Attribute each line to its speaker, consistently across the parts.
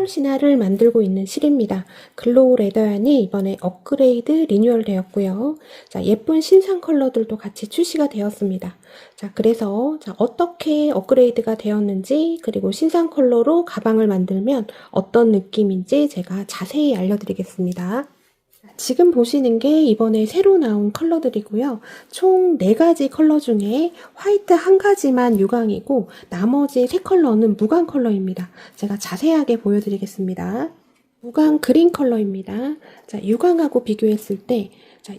Speaker 1: 컬러 신화를 만들고 있는 실입니다. 글로우 레더얀이 이번에 업그레이드 리뉴얼 되었고요. 자, 예쁜 신상 컬러들도 같이 출시가 되었습니다. 자, 그래서 어떻게 업그레이드가 되었는지, 그리고 신상 컬러로 가방을 만들면 어떤 느낌인지 제가 자세히 알려드리겠습니다. 지금 보시는 게 이번에 새로 나온 컬러들이고요. 총 4가지 컬러 중에 화이트 한 가지만 유광이고 나머지 3컬러는 무광 컬러입니다. 제가 자세하게 보여드리겠습니다. 무광 그린 컬러입니다. 자, 유광하고 비교했을 때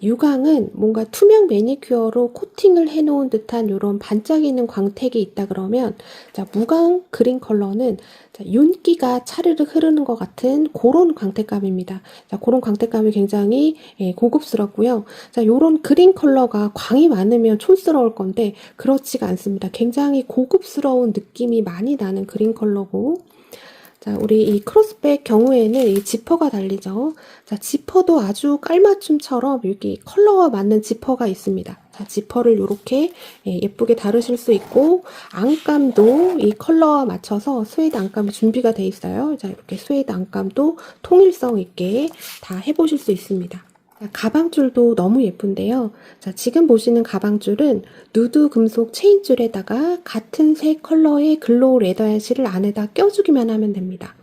Speaker 1: 유광은 뭔가 투명 매니큐어로 코팅을 해놓은 듯한 이런 반짝이는 광택이 있다 그러면 무광 그린 컬러는 윤기가 차르르 흐르는 것 같은 그런 광택감입니다. 그런 광택감이 굉장히 고급스럽고요. 요런 그린 컬러가 광이 많으면 촌스러울 건데 그렇지가 않습니다. 굉장히 고급스러운 느낌이 많이 나는 그린 컬러고, 자, 우리 이 크로스백 경우에는 이 지퍼가 달리죠. 자, 지퍼도 아주 깔맞춤처럼 여기 컬러와 맞는 지퍼가 있습니다. 자, 지퍼를 이렇게 예쁘게 다루실 수 있고, 안감도 이 컬러와 맞춰서 스웨이드 안감이 준비가 돼 있어요. 자, 이렇게 스웨이드 안감도 통일성 있게 다 해보실 수 있습니다. 가방줄도 너무 예쁜데요. 자, 지금 보시는 가방줄은 누드 금속 체인줄에다가 같은 색 컬러의 글로우 레더얀 실을 안에다 껴주기만 하면 됩니다.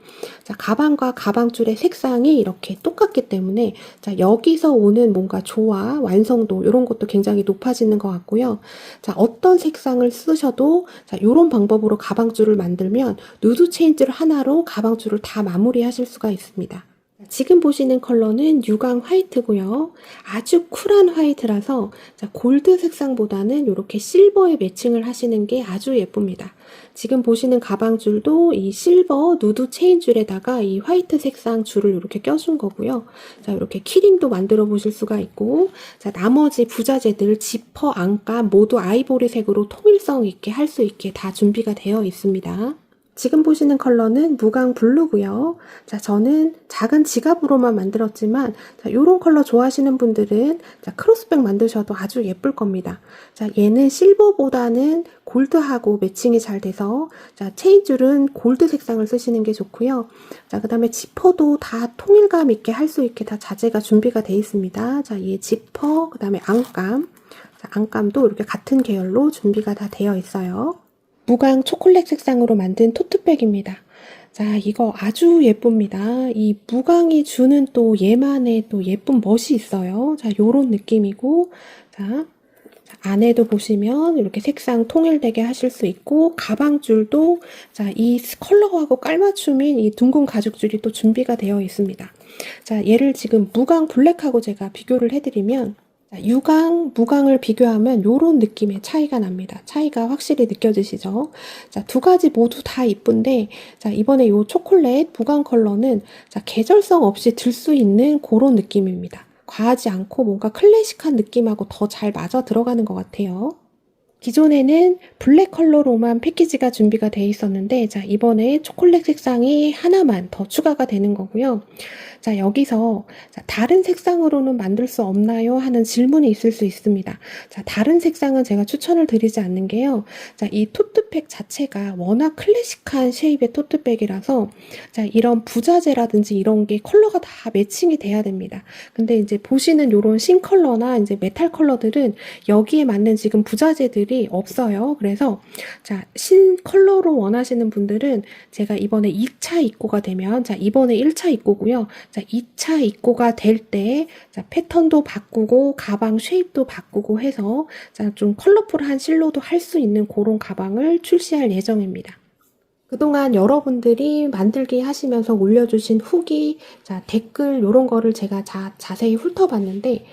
Speaker 1: 자, 가방과 가방줄의 색상이 이렇게 똑같기 때문에 여기서 오는 뭔가 조화, 완성도 이런 것도 굉장히 높아지는 것 같고요. 자, 어떤 색상을 쓰셔도 이런 방법으로 가방줄을 만들면 누드 체인줄 하나로 가방줄을 다 마무리하실 수가 있습니다. 지금 보시는 컬러는 유광 화이트고요. 아주 쿨한 화이트라서 골드 색상보다는 이렇게 실버에 매칭을 하시는 게 아주 예쁩니다. 지금 보시는 가방줄도 이 실버 누드 체인줄에다가 이 화이트 색상 줄을 이렇게 껴준 거고요. 자, 이렇게 키링도 만들어 보실 수가 있고, 자, 나머지 부자재들 지퍼, 안감 모두 아이보리색으로 통일성 있게 할 수 있게 다 준비가 되어 있습니다. 지금 보시는 컬러는 무광 블루고요. 자, 저는 작은 지갑으로만 만들었지만 이런 컬러 좋아하시는 분들은 크로스백 만드셔도 아주 예쁠 겁니다. 자, 얘는 실버보다는 골드하고 매칭이 잘 돼서 체인줄은 골드 색상을 쓰시는 게 좋고요. 자, 그다음에 지퍼도 다 통일감 있게 할 수 있게 다 자재가 준비가 되어 있습니다. 자, 얘 지퍼, 그다음에 안감. 자, 안감도 이렇게 같은 계열로 준비가 다 되어 있어요. 무광 초콜릿 색상으로 만든 토트백입니다. 자, 이거 아주 예쁩니다. 이 무광이 주는 또 얘만의 또 예쁜 멋이 있어요. 자, 요런 느낌이고, 자, 안에도 보시면 이렇게 색상 통일되게 하실 수 있고, 가방줄도 이 컬러하고 깔맞춤인 이 둥근 가죽줄이 또 준비가 되어 있습니다. 자, 얘를 지금 무광 블랙하고 제가 비교를 해드리면, 유광, 무광을 비교하면 이런 느낌의 차이가 납니다. 차이가 확실히 느껴지시죠? 자, 두 가지 모두 다 이쁜데, 자, 이번에 이 초콜릿 무광 컬러는 계절성 없이 들 수 있는 그런 느낌입니다. 과하지 않고 뭔가 클래식한 느낌하고 더 잘 맞아 들어가는 것 같아요. 기존에는 블랙 컬러로만 패키지가 준비가 되어 있었는데, 자, 이번에 초콜릿 색상이 하나만 더 추가가 되는 거고요. 자, 여기서 다른 색상으로는 만들 수 없나요? 하는 질문이 있을 수 있습니다. 자, 다른 색상은 제가 추천을 드리지 않는 게요. 자, 이 토트백 자체가 워낙 클래식한 쉐입의 토트백이라서 이런 부자재라든지 이런 게 컬러가 다 매칭이 돼야 됩니다. 근데 이제 보시는 요런 신 컬러나 이제 메탈 컬러들은 여기에 맞는 지금 부자재들이 없어요. 그래서 신 컬러로 원하시는 분들은 제가 이번에 2차 입고가 되면, 이번에 1차 입고고요. 2차 입고가 될 때 패턴도 바꾸고 가방 쉐입도 바꾸고 해서 좀 컬러풀한 실로도 할 수 있는 그런 가방을 출시할 예정입니다. 그동안 여러분들이 만들기 하시면서 올려주신 후기, 댓글 이런 거를 제가 자세히 훑어봤는데,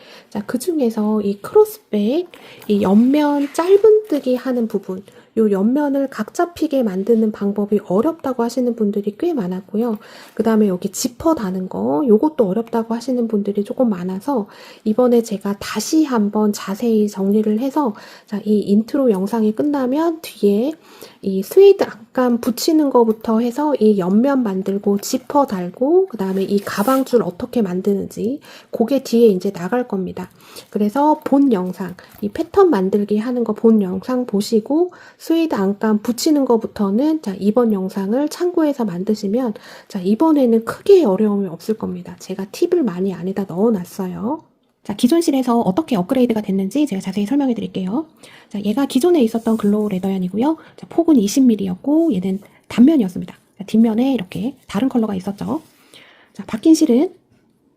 Speaker 1: 그 중에서 이 크로스백, 이 옆면 짧은뜨기 하는 부분, 요 옆면을 각 잡히게 만드는 방법이 어렵다고 하시는 분들이 꽤 많았고요. 그 다음에 여기 지퍼 다는 거, 요것도 어렵다고 하시는 분들이 조금 많아서 이번에 제가 다시 한번 자세히 정리를 해서 이 인트로 영상이 끝나면 뒤에 이 스웨이드 안감 붙이는 거부터 해서 이 옆면 만들고 지퍼 달고 그 다음에 이 가방줄 어떻게 만드는지 그게 뒤에 이제 나갈 겁니다. 그래서 본 영상, 이 패턴 만들기 하는 거 본 영상 영상 보시고 스웨이드 안감 붙이는 것부터는 자, 이번 영상을 참고해서 만드시면 자, 이번에는 크게 어려움이 없을 겁니다. 제가 팁을 많이 안에다 넣어놨어요. 자, 기존 실에서 어떻게 업그레이드가 됐는지 제가 자세히 설명해 드릴게요. 자, 얘가 기존에 있었던 글로우 레더얀이고요. 자, 폭은 20mm였고 얘는 단면이었습니다. 자, 뒷면에 이렇게 다른 컬러가 있었죠. 자, 바뀐 실은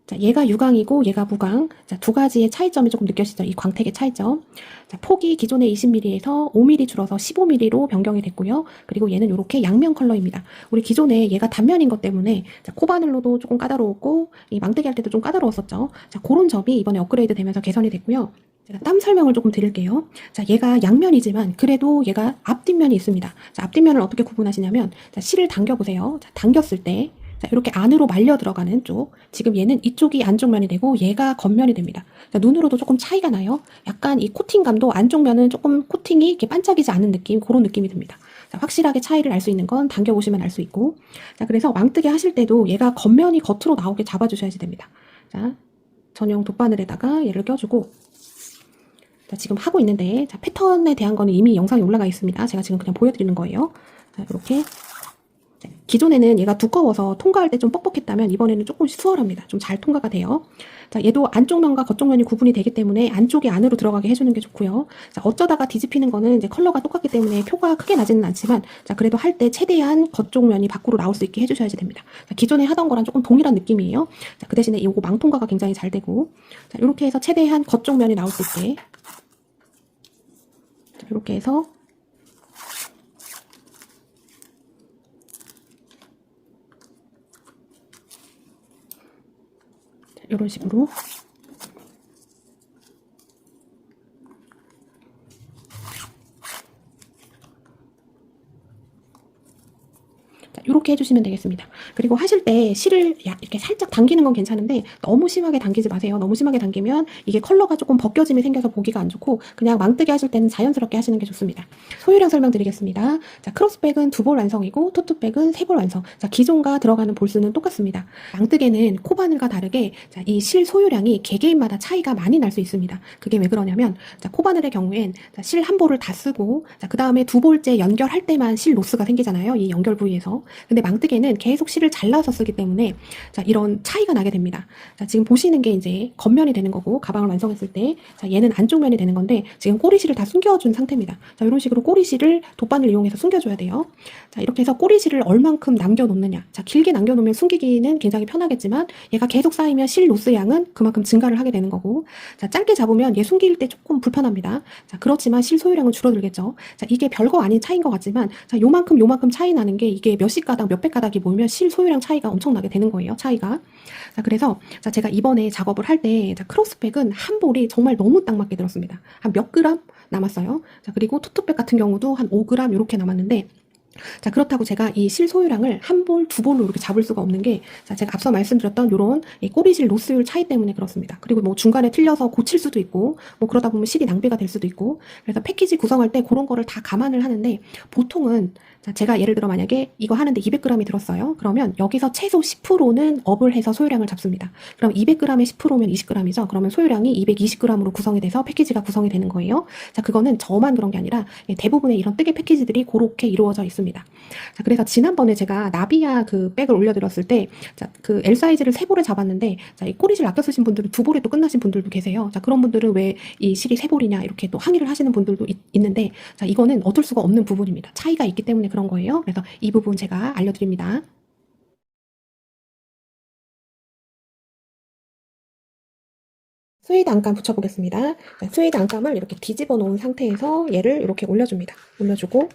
Speaker 1: 자, 얘가 유광이고 얘가 무광. 자, 두 가지의 차이점이 조금 느껴지죠. 이 광택의 차이점. 자, 폭이 기존의 20mm에서 5mm 줄어서 15mm로 변경이 됐고요. 그리고 얘는 이렇게 양면 컬러입니다. 우리 기존에 얘가 단면인 것 때문에 자, 코바늘로도 조금 까다로웠고 이 망뜨기 할 때도 좀 까다로웠었죠. 자, 그런 점이 이번에 업그레이드 되면서 개선이 됐고요. 제가 땀 설명을 조금 드릴게요. 자, 얘가 양면이지만 그래도 얘가 앞뒷면이 있습니다. 자, 앞뒷면을 어떻게 구분하시냐면 자, 실을 당겨보세요. 자, 당겼을 때 자, 이렇게 안으로 말려 들어가는 쪽. 지금 얘는 이쪽이 안쪽 면이 되고 얘가 겉면이 됩니다. 자, 눈으로도 조금 차이가 나요. 약간 이 코팅감도 안쪽 면은 조금 코팅이 이렇게 반짝이지 않은 느낌, 그런 느낌이 듭니다. 자, 확실하게 차이를 알 수 있는 건 당겨보시면 알 수 있고. 자, 그래서 왕뜨기 하실 때도 얘가 겉면이 겉으로 나오게 잡아주셔야지 됩니다. 자, 전용 돗바늘에다가 얘를 껴주고. 자, 지금 하고 있는데, 자, 패턴에 대한 거는 이미 영상이 올라가 있습니다. 제가 지금 그냥 보여드리는 거예요. 자, 이렇게. 기존에는 얘가 두꺼워서 통과할 때 좀 뻑뻑했다면 이번에는 조금 수월합니다. 좀 잘 통과가 돼요. 자, 얘도 안쪽 면과 겉쪽 면이 구분이 되기 때문에 안쪽이 안으로 들어가게 해주는 게 좋고요. 자, 어쩌다가 뒤집히는 거는 이제 컬러가 똑같기 때문에 표가 크게 나지는 않지만 자, 그래도 할 때 최대한 겉쪽 면이 밖으로 나올 수 있게 해주셔야지 됩니다. 자, 기존에 하던 거랑 조금 동일한 느낌이에요. 자, 그 대신에 이거 망통과가 굉장히 잘 되고 자, 이렇게 해서 최대한 겉쪽 면이 나올 수 있게 자, 이렇게 해서 이런 식으로 이렇게 해주시면 되겠습니다. 그리고 하실 때 실을 이렇게 살짝 당기는 건 괜찮은데 너무 심하게 당기지 마세요. 너무 심하게 당기면 이게 컬러가 조금 벗겨짐이 생겨서 보기가 안 좋고 그냥 망뜨기 하실 때는 자연스럽게 하시는 게 좋습니다. 소유량 설명드리겠습니다. 자, 크로스백은 2볼 완성이고 토트백은 3볼 완성. 자, 기존과 들어가는 볼수는 똑같습니다. 망뜨개는 코바늘과 다르게 자, 이 실 소유량이 개개인마다 차이가 많이 날 수 있습니다. 그게 왜 그러냐면 자, 코바늘의 경우엔 실 한 볼을 다 쓰고 자, 그 다음에 2볼째 연결할 때만 실 로스가 생기잖아요. 이 연결 부위에서. 근데 망뜨개는 계속 실을 잘라서 쓰기 때문에 자, 이런 차이가 나게 됩니다. 자, 지금 보시는 게 이제 겉면이 되는 거고 가방을 완성했을 때 자, 얘는 안쪽 면이 되는 건데 지금 꼬리실을 다 숨겨준 상태입니다. 자, 이런 식으로 꼬리실을 돗바늘 이용해서 숨겨줘야 돼요. 자, 이렇게 해서 꼬리실을 얼만큼 남겨놓느냐. 자, 길게 남겨놓으면 숨기기는 굉장히 편하겠지만 얘가 계속 쌓이면 실 로스 양은 그만큼 증가를 하게 되는 거고 자, 짧게 잡으면 얘 숨길 때 조금 불편합니다. 자, 그렇지만 실 소유량은 줄어들겠죠. 자, 이게 별거 아닌 차이인 것 같지만 자, 요만큼 차이 나는 게 이게 몇십 가닥 몇백 가닥이 모이면 실 소유량 차이가 엄청나게 되는 거예요. 차이가. 자, 그래서 자, 제가 이번에 작업을 할 때 크로스백은 한 볼이 정말 너무 딱 맞게 들었습니다. 한 몇 그램 남았어요. 자, 그리고 토트백 같은 경우도 한 5g 이렇게 남았는데 자, 그렇다고 제가 이 실 소유량을 한 볼, 두 볼로 이렇게 잡을 수가 없는 게 자, 제가 앞서 말씀드렸던 요런 꼬리실 로스율 차이 때문에 그렇습니다. 그리고 뭐 중간에 틀려서 고칠 수도 있고 뭐 그러다 보면 실이 낭비가 될 수도 있고 그래서 패키지 구성할 때 그런 거를 다 감안을 하는데 보통은 자, 제가 예를 들어 만약에 이거 하는데 200g이 들었어요. 그러면 여기서 최소 10%는 업을 해서 소유량을 잡습니다. 그럼 200g에 10%면 20g이죠. 그러면 소유량이 220g으로 구성이 돼서 패키지가 구성이 되는 거예요. 자, 그거는 저만 그런 게 아니라 대부분의 이런 뜨개 패키지들이 그렇게 이루어져 있습니다. 자, 그래서 지난번에 제가 나비야 그 백을 올려드렸을 때, 자, 그 L 사이즈를 3볼에 잡았는데, 자, 이 꼬리실 아껴 쓰신 분들은 2볼에 또 끝나신 분들도 계세요. 자, 그런 분들은 왜 이 실이 3볼이냐 이렇게 또 항의를 하시는 분들도 있는데, 자, 이거는 어쩔 수가 없는 부분입니다. 차이가 있기 때문에 그런 거예요. 그래서 이 부분 제가 알려드립니다. 스웨이드 안감 붙여보겠습니다. 자, 스웨이드 안감을 이렇게 뒤집어 놓은 상태에서 얘를 이렇게 올려줍니다. 올려주고,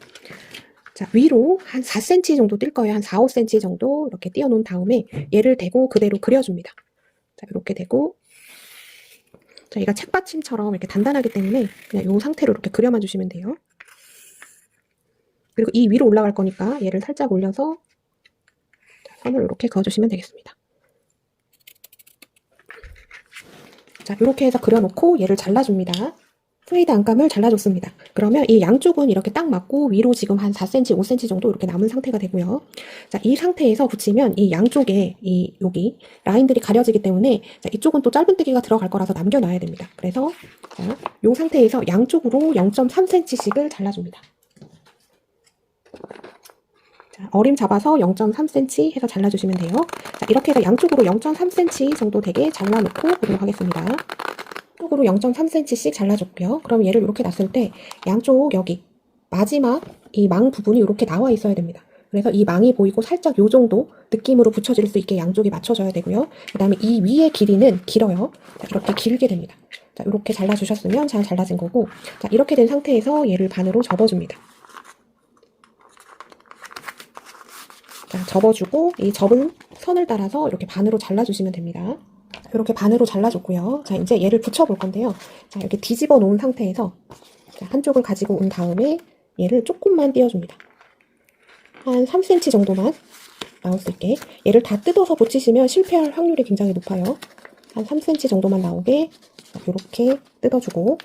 Speaker 1: 자, 위로 한 4cm 정도 뛸 거예요. 한 4, 5cm 정도 이렇게 띄워 놓은 다음에 얘를 대고 그대로 그려줍니다. 자, 이렇게 대고, 자, 얘가 책받침처럼 이렇게 단단하기 때문에 그냥 이 상태로 이렇게 그려만 주시면 돼요. 그리고 이 위로 올라갈 거니까 얘를 살짝 올려서 자, 선을 이렇게 그어주시면 되겠습니다. 자, 이렇게 해서 그려놓고 얘를 잘라줍니다. 스웨이드 안감을 잘라줬습니다. 그러면 이 양쪽은 이렇게 딱 맞고 위로 지금 한 4cm, 5cm 정도 이렇게 남은 상태가 되고요. 자, 이 상태에서 붙이면 이 양쪽에 여기 라인들이 가려지기 때문에 자, 이쪽은 또 짧은뜨기가 들어갈 거라서 남겨놔야 됩니다. 그래서 자, 이 상태에서 양쪽으로 0.3cm씩을 잘라줍니다. 자, 어림 잡아서 0.3cm 해서 잘라주시면 돼요. 자, 이렇게 해서 양쪽으로 0.3cm 정도 되게 잘라놓고 보도록 하겠습니다. 쪽으로 0.3cm씩 잘라줬고요. 그럼 얘를 이렇게 놨을 때 양쪽 여기 마지막 이 망 부분이 이렇게 나와 있어야 됩니다. 그래서 이 망이 보이고 살짝 요 정도 느낌으로 붙여질 수 있게 양쪽이 맞춰져야 되고요. 그 다음에 이 위의 길이는 길어요. 자, 이렇게 길게 됩니다. 자, 이렇게 잘라주셨으면 잘 잘라진 거고, 자, 이렇게 된 상태에서 얘를 반으로 접어줍니다. 자, 접어주고 이 접은 선을 따라서 이렇게 반으로 잘라주시면 됩니다. 이렇게 반으로 잘라줬고요. 자, 이제 얘를 붙여볼 건데요. 자, 이렇게 뒤집어 놓은 상태에서 자, 한쪽을 가지고 온 다음에 얘를 조금만 띄워줍니다. 한 3cm 정도만 나올 수 있게. 얘를 다 뜯어서 붙이시면 실패할 확률이 굉장히 높아요. 한 3cm 정도만 나오게 이렇게 뜯어주고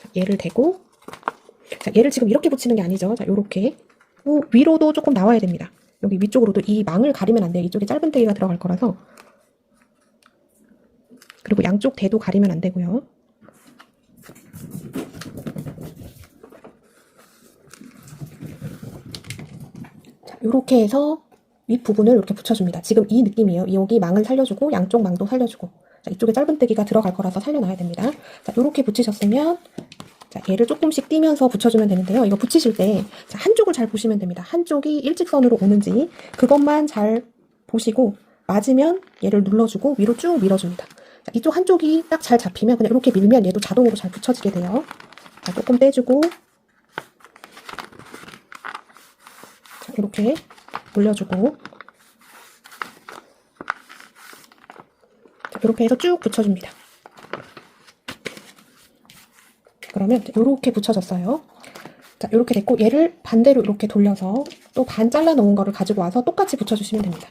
Speaker 1: 자, 얘를 대고 자, 얘를 지금 이렇게 붙이는 게 아니죠. 자, 이렇게 위로도 조금 나와야 됩니다. 여기 위쪽으로도 이 망을 가리면 안 돼요. 이쪽에 짧은뜨기가 들어갈 거라서. 그리고 양쪽 대도 가리면 안 되고요. 자, 이렇게 해서 윗부분을 이렇게 붙여줍니다. 지금 이 느낌이에요. 여기 망을 살려주고 양쪽 망도 살려주고 자, 이쪽에 짧은뜨기가 들어갈 거라서 살려놔야 됩니다. 자, 이렇게 붙이셨으면 자, 얘를 조금씩 띄면서 붙여주면 되는데요. 이거 붙이실 때 자, 한쪽을 잘 보시면 됩니다. 한쪽이 일직선으로 오는지 그것만 잘 보시고 맞으면 얘를 눌러주고 위로 쭉 밀어줍니다. 자, 이쪽 한쪽이 딱 잘 잡히면 그냥 이렇게 밀면 얘도 자동으로 잘 붙여지게 돼요. 자, 조금 떼주고 자, 이렇게 올려주고 자, 이렇게 해서 쭉 붙여줍니다. 그러면 이렇게 붙여졌어요. 자, 이렇게 됐고 얘를 반대로 이렇게 돌려서 또 반 잘라 놓은 거를 가지고 와서 똑같이 붙여주시면 됩니다.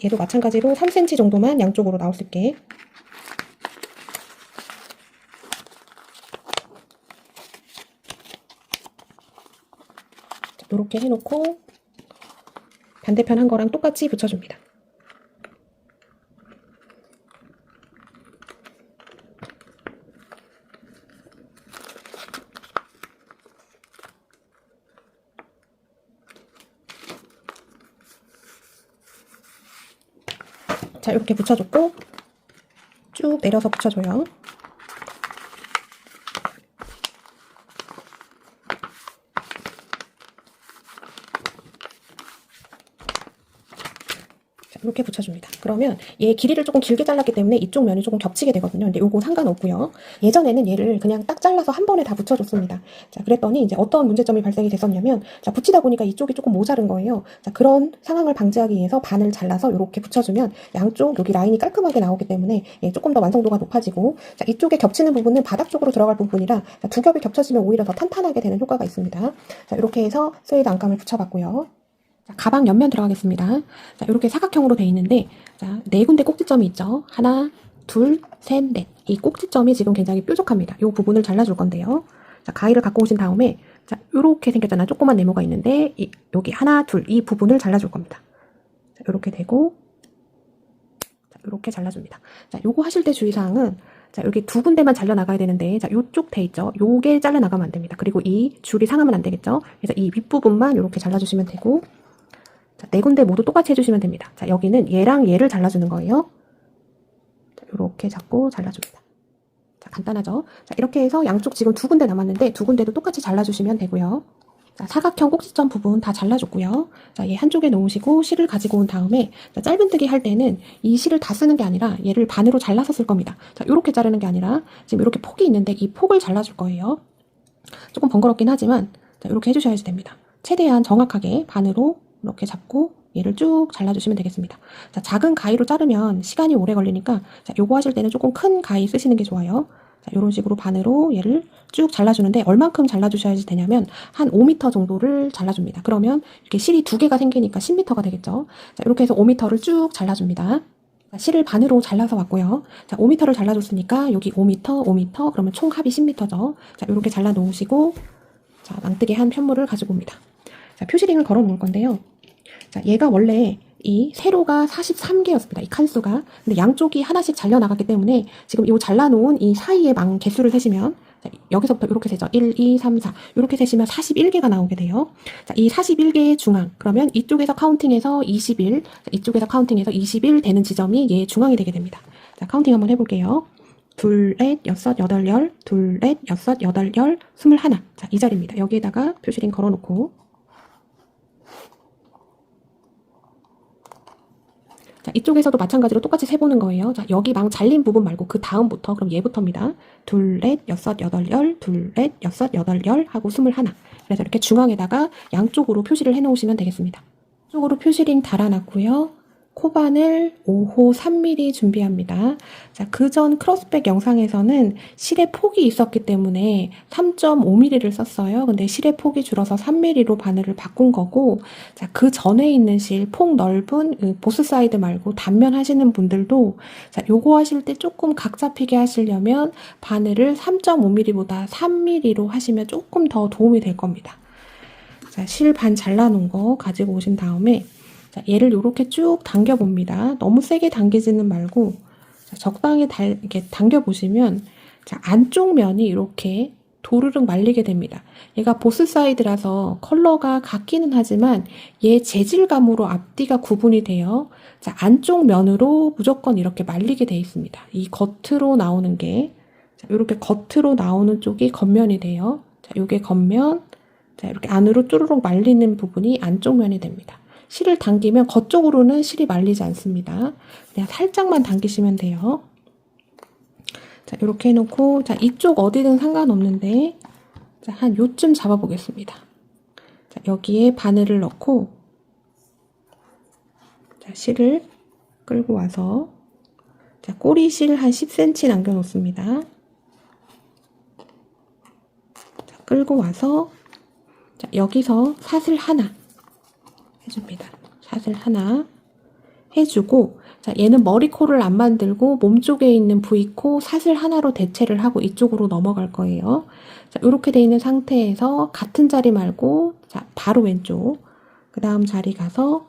Speaker 1: 얘도 마찬가지로 3cm 정도만 양쪽으로 나올 수 있게 자, 이렇게 해놓고 반대편 한 거랑 똑같이 붙여줍니다. 자, 이렇게 붙여줬고 쭉 내려서 붙여줘요. 이렇게 붙여줍니다. 그러면 얘 길이를 조금 길게 잘랐기 때문에 이쪽 면이 조금 겹치게 되거든요. 근데 요거 상관없고요. 예전에는 얘를 그냥 딱 잘라서 한 번에 다 붙여줬습니다. 자, 그랬더니 이제 어떤 문제점이 발생이 됐었냐면 자, 붙이다 보니까 이쪽이 조금 모자른 거예요. 자, 그런 상황을 방지하기 위해서 반을 잘라서 이렇게 붙여주면 양쪽 여기 라인이 깔끔하게 나오기 때문에 조금 더 완성도가 높아지고 자, 이쪽에 겹치는 부분은 바닥 쪽으로 들어갈 부분이라 자, 두 겹이 겹쳐지면 오히려 더 탄탄하게 되는 효과가 있습니다. 자, 이렇게 해서 스웨이드 안감을 붙여봤고요. 자, 가방 옆면 들어가겠습니다. 자, 이렇게 사각형으로 되어 있는데, 자, 네 군데 꼭지점이 있죠. 하나, 둘, 셋, 넷. 이 꼭지점이 지금 굉장히 뾰족합니다. 이 부분을 잘라줄 건데요. 자, 가위를 갖고 오신 다음에, 자, 요렇게 생겼잖아요. 조그만 네모가 있는데, 여기 하나, 둘, 이 부분을 잘라줄 겁니다. 자, 요렇게 되고, 자, 요렇게 잘라줍니다. 자, 요거 하실 때 주의사항은, 자, 여기 두 군데만 잘라나가야 되는데, 자, 요쪽 돼 있죠. 요게 잘라나가면 안 됩니다. 그리고 이 줄이 상하면 안 되겠죠. 그래서 이 윗부분만 이렇게 잘라주시면 되고, 자, 네 군데 모두 똑같이 해주시면 됩니다. 자, 여기는 얘랑 얘를 잘라주는 거예요. 자, 이렇게 잡고 잘라줍니다. 자, 간단하죠? 자, 이렇게 해서 양쪽 지금 두 군데 남았는데 두 군데도 똑같이 잘라주시면 되고요. 자, 사각형 꼭지점 부분 다 잘라줬고요. 자, 얘 한쪽에 놓으시고 실을 가지고 온 다음에 자, 짧은뜨기 할 때는 이 실을 다 쓰는 게 아니라 얘를 반으로 잘라서 쓸 겁니다. 자, 이렇게 자르는 게 아니라 지금 이렇게 폭이 있는데 이 폭을 잘라줄 거예요. 조금 번거롭긴 하지만 자, 이렇게 해주셔야지 됩니다. 최대한 정확하게 반으로 이렇게 잡고 얘를 쭉 잘라주시면 되겠습니다. 자, 작은 가위로 자르면 시간이 오래 걸리니까 자, 요거 하실 때는 조금 큰 가위 쓰시는 게 좋아요. 자, 이런 식으로 반으로 얘를 쭉 잘라주는데 얼만큼 잘라주셔야지 되냐면 한 5m 정도를 잘라줍니다. 그러면 이렇게 실이 두 개가 생기니까 10m가 되겠죠. 자, 이렇게 해서 5m를 쭉 잘라줍니다. 실을 반으로 잘라서 왔고요. 자, 5m를 잘라줬으니까 여기 5m, 5m, 그러면 총 합이 10m죠. 자, 이렇게 잘라 놓으시고, 자, 망뜨개 한 편물을 가지고 옵니다. 자, 표시링을 걸어 놓을 건데요. 자, 얘가 원래 이 세로가 43개였습니다. 이 칸수가. 근데 양쪽이 하나씩 잘려나갔기 때문에 지금 이 잘라놓은 이 사이에 망 개수를 세시면, 자, 여기서부터 이렇게 세죠. 1, 2, 3, 4. 이렇게 세시면 41개가 나오게 돼요. 자, 이 41개의 중앙. 그러면 이쪽에서 카운팅해서 21, 자, 이쪽에서 카운팅해서 21 되는 지점이 얘의 중앙이 되게 됩니다. 자, 카운팅 한번 해볼게요. 둘, 넷, 여섯, 여덟, 열, 둘, 넷, 여섯, 여덟, 열, 21. 자, 이 자리입니다. 여기에다가 표시링 걸어놓고, 자, 이쪽에서도 마찬가지로 똑같이 세보는 거예요. 자, 여기 망 잘린 부분 말고 그 다음부터, 그럼 얘부터입니다. 둘, 넷, 여섯, 여덟, 열, 둘, 넷, 여섯, 여덟, 열 하고 21. 그래서 이렇게 중앙에다가 양쪽으로 표시를 해놓으시면 되겠습니다. 쪽으로 표시링 달아놨고요. 코바늘 5호 3mm 준비합니다. 자, 그전 크로스백 영상에서는 실의 폭이 있었기 때문에 3.5mm를 썼어요. 근데 실의 폭이 줄어서 3mm로 바늘을 바꾼 거고, 자, 그 전에 있는 실, 폭 넓은 보스 사이드 말고 단면 하시는 분들도, 자, 요거 하실 때 조금 각 잡히게 하시려면 바늘을 3.5mm보다 3mm로 하시면 조금 더 도움이 될 겁니다. 자, 실 반 잘라놓은 거 가지고 오신 다음에, 자, 얘를 이렇게 쭉 당겨봅니다. 너무 세게 당기지는 말고, 자, 적당히 이렇게 당겨보시면, 자, 안쪽 면이 이렇게 도르륵 말리게 됩니다. 얘가 보스 사이드라서 컬러가 같기는 하지만 얘 재질감으로 앞뒤가 구분이 돼요. 자, 안쪽 면으로 무조건 이렇게 말리게 돼 있습니다. 이 겉으로 나오는 게, 자, 이렇게 겉으로 나오는 쪽이 겉면이 돼요. 자, 요게 겉면, 자, 이렇게 안으로 쭈루룩 말리는 부분이 안쪽 면이 됩니다. 실을 당기면 겉쪽으로는 실이 말리지 않습니다. 그냥 살짝만 당기시면 돼요. 자, 이렇게 해놓고, 자, 이쪽 어디든 상관없는데, 자, 한 요쯤 잡아보겠습니다. 자, 여기에 바늘을 넣고, 자, 실을 끌고 와서, 자, 꼬리실 한 10cm 남겨놓습니다. 자, 끌고 와서, 자, 여기서 사슬 하나 해줍니다. 사슬 하나 해주고, 자, 얘는 머리코를 안 만들고 몸쪽에 있는 V코 사슬 하나로 대체를 하고 이쪽으로 넘어갈 거예요. 자, 이렇게 돼 있는 상태에서 같은 자리 말고, 자, 바로 왼쪽, 그 다음 자리 가서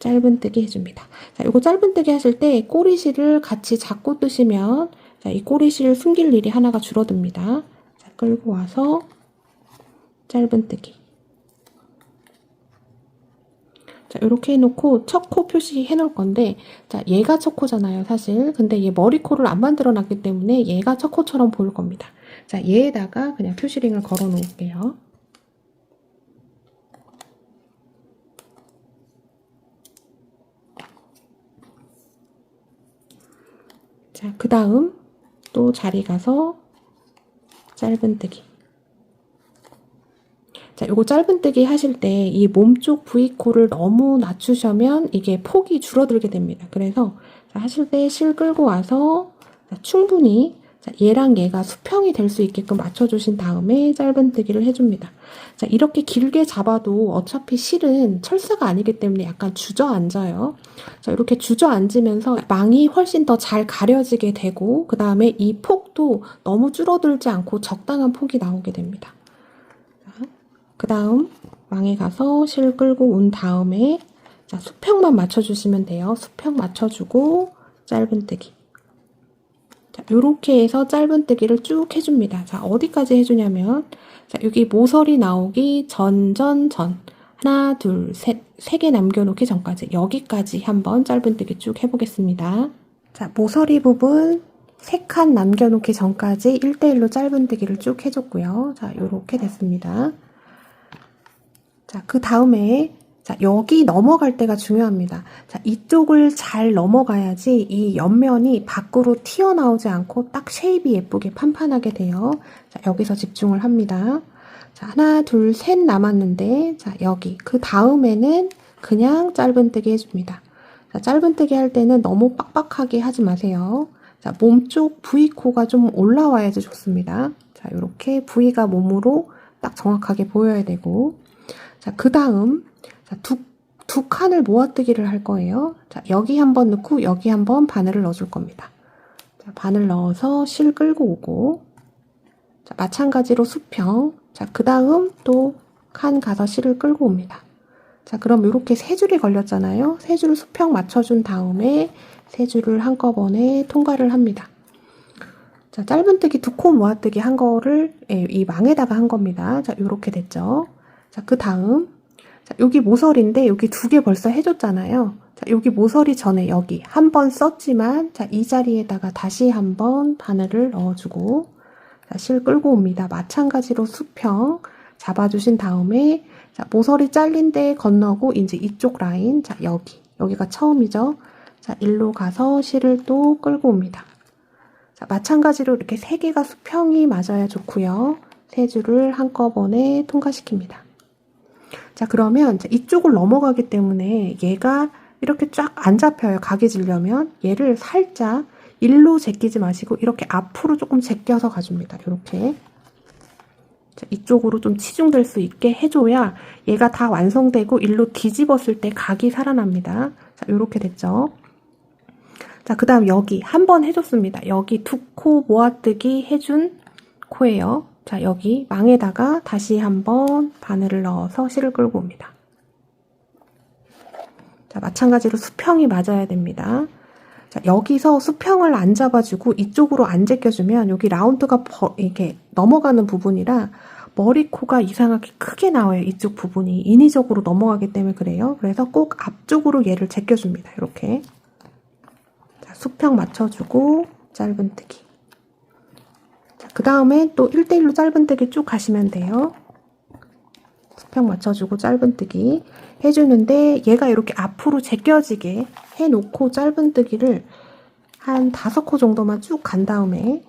Speaker 1: 짧은뜨기 해줍니다. 자, 이거 짧은뜨기 하실 때 꼬리실을 같이 잡고 뜨시면, 자, 이 꼬리실을 숨길 일이 하나가 줄어듭니다. 자, 끌고 와서 짧은뜨기. 자, 이렇게 해놓고 첫 코 표시해 놓을 건데, 자, 얘가 첫 코잖아요, 사실. 근데 얘 머리코를 안 만들어 놨기 때문에 얘가 첫 코처럼 보일 겁니다. 자, 얘에다가 그냥 표시링을 걸어 놓을게요. 자, 그 다음 또 자리 가서 짧은뜨기. 자, 요거 짧은뜨기 하실 때 이 몸쪽 V코를 너무 낮추시면 이게 폭이 줄어들게 됩니다. 그래서 자, 하실 때 실 끌고 와서 자, 충분히 자, 얘랑 얘가 수평이 될 수 있게끔 맞춰주신 다음에 짧은뜨기를 해줍니다. 자, 이렇게 길게 잡아도 어차피 실은 철사가 아니기 때문에 약간 주저앉아요. 자, 이렇게 주저앉으면서 망이 훨씬 더 잘 가려지게 되고, 그 다음에 이 폭도 너무 줄어들지 않고 적당한 폭이 나오게 됩니다. 그 다음 망에 가서 실 끌고 온 다음에, 자, 수평만 맞춰주시면 돼요. 수평 맞춰주고 짧은뜨기. 자, 요렇게 해서 짧은뜨기를 쭉 해줍니다. 자, 어디까지 해주냐면, 자, 여기 모서리 나오기 전. 하나, 둘, 셋. 3개 남겨놓기 전까지. 여기까지 한번 짧은뜨기 쭉 해보겠습니다. 자, 모서리 부분 3칸 남겨놓기 전까지 1대1로 짧은뜨기를 쭉 해줬고요. 자, 요렇게 됐습니다. 자, 그 다음에, 자, 여기 넘어갈 때가 중요합니다. 자, 이쪽을 잘 넘어가야지 이 옆면이 밖으로 튀어나오지 않고 딱 쉐입이 예쁘게 판판하게 돼요. 자, 여기서 집중을 합니다. 자, 하나, 둘, 셋 남았는데, 자, 여기. 그 다음에는 그냥 짧은뜨기 해줍니다. 자, 짧은뜨기 할 때는 너무 빡빡하게 하지 마세요. 자, 몸쪽 V코가 좀 올라와야지 좋습니다. 자, 요렇게 V가 몸으로 딱 정확하게 보여야 되고, 자, 그 다음, 자, 두 칸을 모아뜨기를 할 거예요. 자, 여기 한번 넣고 여기 한번 바늘을 넣어줄 겁니다. 자, 바늘 넣어서 실 끌고 오고, 자, 마찬가지로 수평. 자, 그 다음 또 칸 가서 실을 끌고 옵니다. 자, 그럼 이렇게 세 줄이 걸렸잖아요. 세 줄 수평 맞춰준 다음에 세 줄을 한꺼번에 통과를 합니다. 자, 짧은뜨기 두 코 모아뜨기 한 거를 이 망에다가 한 겁니다. 자, 요렇게 됐죠. 자, 그 다음, 자, 여기 모서리인데 여기 두 개 벌써 해줬잖아요. 자, 여기 모서리 전에 여기 한 번 썼지만, 자, 이 자리에다가 다시 한번 바늘을 넣어주고, 자, 실 끌고 옵니다. 마찬가지로 수평 잡아주신 다음에, 자, 모서리 잘린 데 건너고 이제 이쪽 라인, 자, 여기가 처음이죠. 자, 일로 가서 실을 또 끌고 옵니다. 자, 마찬가지로 이렇게 세 개가 수평이 맞아야 좋고요. 세 줄을 한꺼번에 통과시킵니다. 자, 그러면 이쪽을 넘어가기 때문에 얘가 이렇게 쫙 안 잡혀요. 각이 지려면 얘를 살짝 일로 제끼지 마시고 이렇게 앞으로 조금 제껴서 가줍니다. 이렇게. 자, 이쪽으로 좀 치중될 수 있게 해줘야 얘가 다 완성되고 일로 뒤집었을 때 각이 살아납니다. 자, 이렇게 됐죠. 자, 그 다음 여기 한 번 해줬습니다. 여기 두 코 모아뜨기 해준 코예요. 자, 여기 망에다가 다시 한번 바늘을 넣어서 실을 끌고 옵니다. 자, 마찬가지로 수평이 맞아야 됩니다. 자, 여기서 수평을 안 잡아주고 이쪽으로 안 제껴주면 여기 라운드가 이렇게 넘어가는 부분이라 머리코가 이상하게 크게 나와요. 이쪽 부분이 인위적으로 넘어가기 때문에 그래요. 그래서 꼭 앞쪽으로 얘를 제껴줍니다. 이렇게. 자, 수평 맞춰주고 짧은뜨기. 자, 그 다음에 또 1대1로 짧은뜨기 쭉 가시면 돼요. 수평 맞춰주고 짧은뜨기 해주는데 얘가 이렇게 앞으로 제껴지게 해놓고 짧은뜨기를 한 5코 정도만 쭉 간 다음에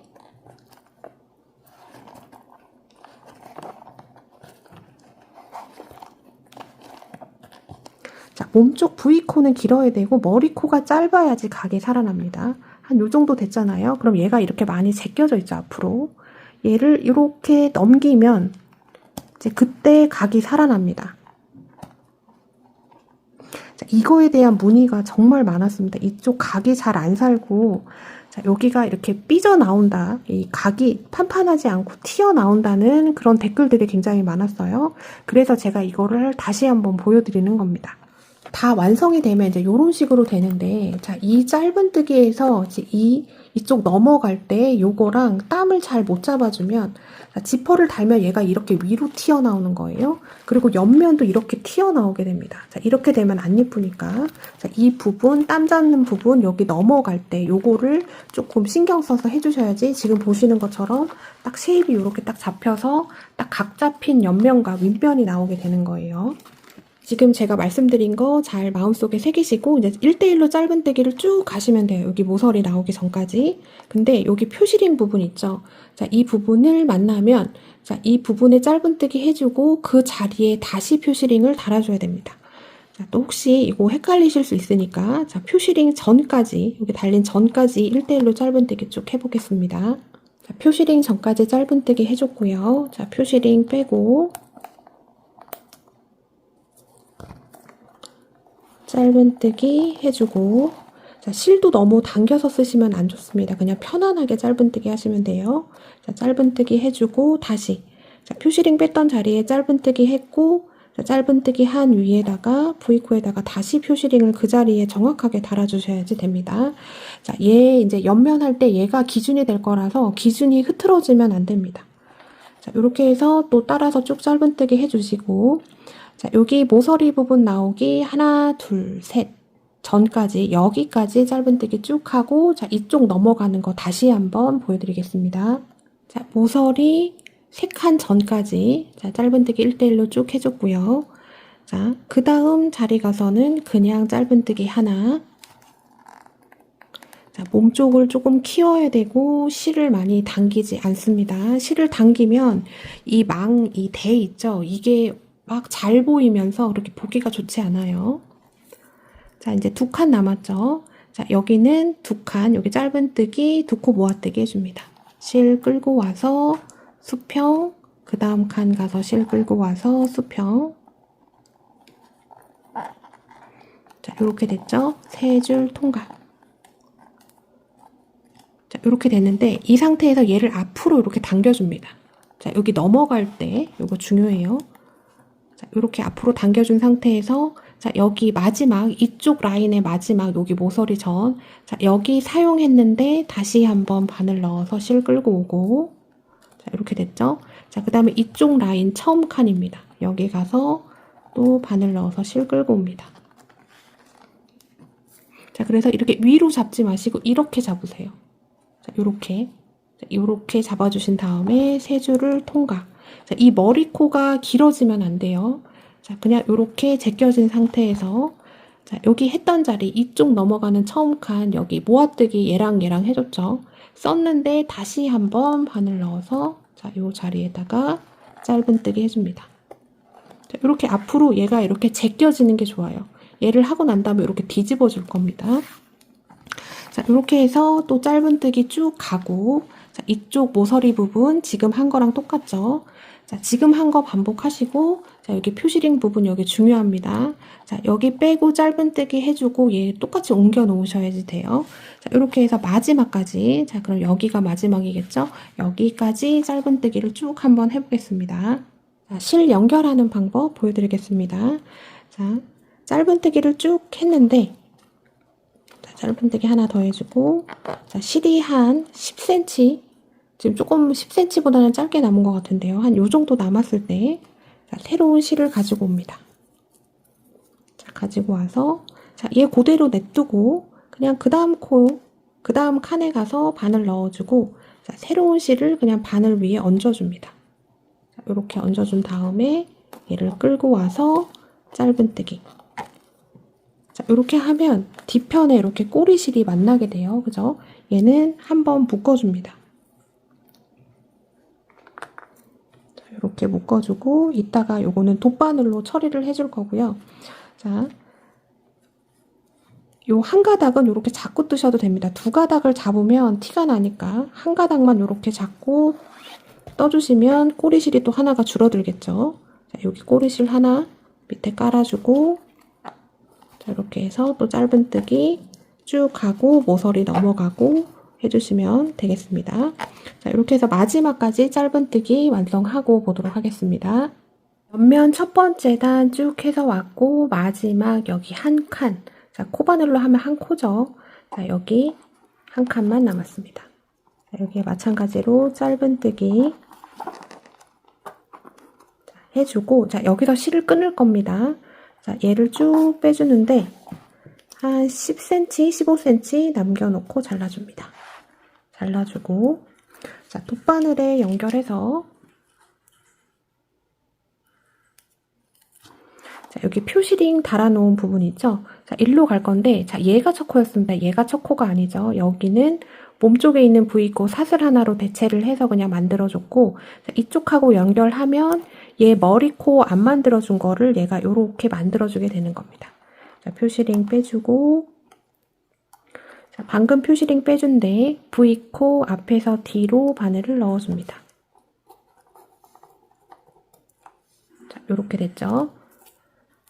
Speaker 1: 자, 몸쪽 V코는 길어야 되고 머리코가 짧아야지 각이 살아납니다. 한 요 정도 됐잖아요. 그럼 얘가 이렇게 많이 제껴져 있죠, 앞으로. 얘를 이렇게 넘기면 이제 그때 각이 살아납니다. 자, 이거에 대한 문의가 정말 많았습니다. 이쪽 각이 잘 안 살고, 자, 여기가 이렇게 삐져나온다. 이 각이 판판하지 않고 튀어나온다는 그런 댓글들이 굉장히 많았어요. 그래서 제가 이거를 다시 한번 보여드리는 겁니다. 다 완성이 되면 이제 이런 식으로 되는데, 자, 이 짧은뜨기에서 이제 이쪽 넘어갈 때 요거랑 땀을 잘 못 잡아주면, 자, 지퍼를 달면 얘가 이렇게 위로 튀어나오는 거예요. 그리고 옆면도 이렇게 튀어나오게 됩니다. 자, 이렇게 되면 안 예쁘니까, 자, 이 부분, 땀 잡는 부분 여기 넘어갈 때 요거를 조금 신경 써서 해주셔야지 지금 보시는 것처럼 딱 쉐입이 이렇게 딱 잡혀서 딱 각 잡힌 옆면과 윗면이 나오게 되는 거예요. 지금 제가 말씀드린 거 잘 마음속에 새기시고 이제 1대1로 짧은뜨기를 쭉 가시면 돼요. 여기 모서리 나오기 전까지. 근데 여기 표시링 부분 있죠. 자, 이 부분을 만나면 자, 이 부분에 짧은뜨기 해주고 그 자리에 다시 표시링을 달아줘야 됩니다. 자, 또 혹시 이거 헷갈리실 수 있으니까 자, 표시링 전까지 여기 달린 전까지 1대1로 짧은뜨기 쭉 해보겠습니다. 자, 표시링 전까지 짧은뜨기 해줬고요. 자, 표시링 빼고 짧은뜨기 해주고, 자, 실도 너무 당겨서 쓰시면 안 좋습니다. 그냥 편안하게 짧은뜨기 하시면 돼요. 자, 짧은뜨기 해주고 다시 자, 표시링 뺐던 자리에 짧은뜨기 했고, 자, 짧은뜨기 한 위에다가 V코에다가 다시 표시링을 그 자리에 정확하게 달아주셔야지 됩니다. 자, 얘 이제 옆면할 때 얘가 기준이 될 거라서 기준이 흐트러지면 안 됩니다. 자, 이렇게 해서 또 따라서 쭉 짧은뜨기 해주시고, 자, 여기 모서리 부분 나오기 하나, 둘, 셋 전까지 여기까지 짧은뜨기 쭉 하고 자, 이쪽 넘어가는 거 다시 한번 보여드리겠습니다. 자, 모서리 3칸 전까지 자, 짧은뜨기 1대1로 쭉 해줬고요. 자, 그 다음 자리 가서는 그냥 짧은뜨기 하나. 자, 몸쪽을 조금 키워야 되고 실을 많이 당기지 않습니다. 실을 당기면 이 대 있죠? 이게 막 잘 보이면서 그렇게 보기가 좋지 않아요. 자, 이제 2칸 남았죠. 자, 여기는 2칸, 여기 짧은뜨기, 2코 모아뜨기 해줍니다. 실 끌고 와서 수평, 그 다음 칸 가서 실 끌고 와서 수평. 자, 이렇게 됐죠? 세 줄 통과. 자, 이렇게 됐는데 이 상태에서 얘를 앞으로 이렇게 당겨줍니다. 자, 여기 넘어갈 때 이거 중요해요. 자, 이렇게 앞으로 당겨준 상태에서 자, 여기 마지막 이쪽 라인의 마지막 여기 모서리 전 자, 여기 사용했는데 다시 한번 바늘 넣어서 실 끌고 오고 자, 이렇게 됐죠? 자, 그 다음에 이쪽 라인 처음 칸입니다. 여기 가서 또 바늘 넣어서 실 끌고 옵니다. 자, 그래서 이렇게 위로 잡지 마시고 이렇게 잡으세요. 자, 요렇게 잡아주신 다음에 세 줄을 통과. 자, 이 머리코가 길어지면 안 돼요. 자, 그냥 요렇게 제껴진 상태에서 자, 여기 했던 자리 이쪽 넘어가는 처음 칸 여기 모아뜨기 얘랑 해줬죠. 썼는데 다시 한번 바늘 넣어서 자, 요 자리에다가 짧은뜨기 해줍니다. 자, 이렇게 앞으로 얘가 이렇게 제껴지는 게 좋아요. 얘를 하고 난 다음에 이렇게 뒤집어 줄 겁니다. 자, 이렇게 해서 또 짧은뜨기 쭉 가고 자, 이쪽 모서리 부분 지금 한 거랑 똑같죠? 자, 지금 한 거 반복하시고 자, 여기 표시링 부분 여기 중요합니다. 자, 여기 빼고 짧은뜨기 해주고 얘 똑같이 옮겨 놓으셔야지 돼요. 자, 이렇게 해서 마지막까지 자, 그럼 여기가 마지막이겠죠? 여기까지 짧은뜨기를 쭉 한번 해보겠습니다. 자, 실 연결하는 방법 보여드리겠습니다. 자, 짧은뜨기를 쭉 했는데 자, 짧은뜨기 하나 더 해주고 자, 실이 한 10cm 지금 조금 10cm보다는 짧게 남은 것 같은데요. 한 요 정도 남았을 때 자, 새로운 실을 가지고 옵니다. 자, 가지고 와서 자, 얘 그대로 냅두고 그냥 그 다음 칸에 가서 바늘 넣어주고 자, 새로운 실을 그냥 바늘 위에 얹어줍니다. 자, 이렇게 얹어준 다음에 얘를 끌고 와서 짧은뜨기. 자, 이렇게 하면 뒤편에 이렇게 꼬리실이 만나게 돼요. 그죠? 얘는 한번 묶어줍니다. 자, 이렇게 묶어주고 이따가 요거는 돗바늘로 처리를 해줄 거고요. 자, 요 한 가닥은 이렇게 잡고 뜨셔도 됩니다. 두 가닥을 잡으면 티가 나니까 한 가닥만 이렇게 잡고 떠주시면 꼬리실이 또 하나가 줄어들겠죠. 자, 여기 꼬리실 하나 밑에 깔아주고 자, 이렇게 해서 또 짧은뜨기 쭉 가고 모서리 넘어가고 해주시면 되겠습니다. 자, 이렇게 해서 마지막까지 짧은뜨기 완성하고 보도록 하겠습니다. 옆면 첫 번째 단 쭉 해서 왔고 마지막 여기 한 칸. 자, 코바늘로 하면 한 코죠. 자, 여기 한 칸만 남았습니다. 자, 여기에 마찬가지로 짧은뜨기 자, 해주고 자, 여기서 실을 끊을 겁니다. 자, 얘를 쭉 빼주는데 한 10cm, 15cm 남겨놓고 잘라줍니다. 잘라주고 자, 돗바늘에 연결해서 자, 여기 표시링 달아놓은 부분 있죠? 자, 일로 갈 건데 자, 얘가 첫 코였습니다. 얘가 첫 코가 아니죠. 여기는 몸쪽에 있는 V코 사슬 하나로 대체를 해서 그냥 만들어줬고 자, 이쪽하고 연결하면 얘 머리코 안 만들어준 거를 얘가 이렇게 만들어주게 되는 겁니다. 자, 표시링 빼주고 자, 방금 표시링 빼준데 V코 앞에서 뒤로 바늘을 넣어줍니다. 자, 이렇게 됐죠?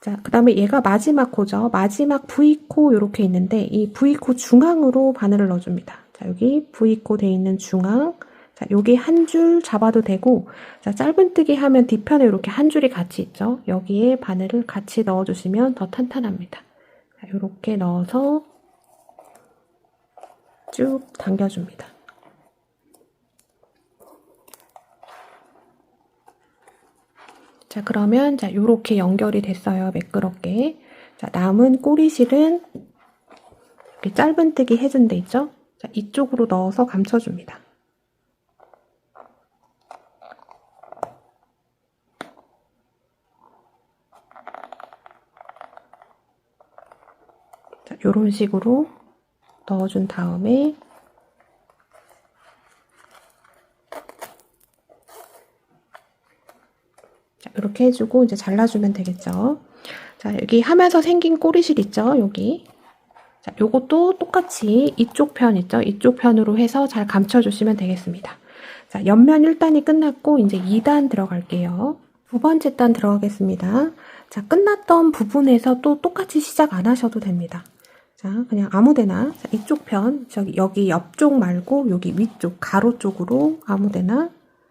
Speaker 1: 자, 그 다음에 얘가 마지막 코죠. 마지막 V코 이렇게 있는데 이 V코 중앙으로 바늘을 넣어줍니다. 자, 여기 V코 돼 있는 중앙. 자, 여기 한 줄 잡아도 되고 자, 짧은뜨기 하면 뒤편에 이렇게 한 줄이 같이 있죠. 여기에 바늘을 같이 넣어주시면 더 탄탄합니다. 자, 이렇게 넣어서 쭉 당겨줍니다. 자, 그러면 자, 요렇게 연결이 됐어요. 매끄럽게. 자, 남은 꼬리실은 이렇게 짧은뜨기 해준 데 있죠? 자, 이쪽으로 넣어서 감춰줍니다. 자, 요런 식으로 넣어준 다음에 자, 이렇게 해주고 이제 잘라주면 되겠죠. 자, 여기 하면서 생긴 꼬리실 있죠? 여기. 자, 요것도 똑같이 이쪽 편 있죠? 이쪽 편으로 해서 잘 감춰주시면 되겠습니다. 자, 옆면 1단이 끝났고 이제 2단 들어갈게요. 두 번째 단 들어가겠습니다. 자, 끝났던 부분에서 또 똑같이 시작 안 하셔도 됩니다. 자, 그냥 아무데나 자, 이쪽 편, 여기 옆쪽 말고 여기 위쪽 가로 쪽으로 아무데나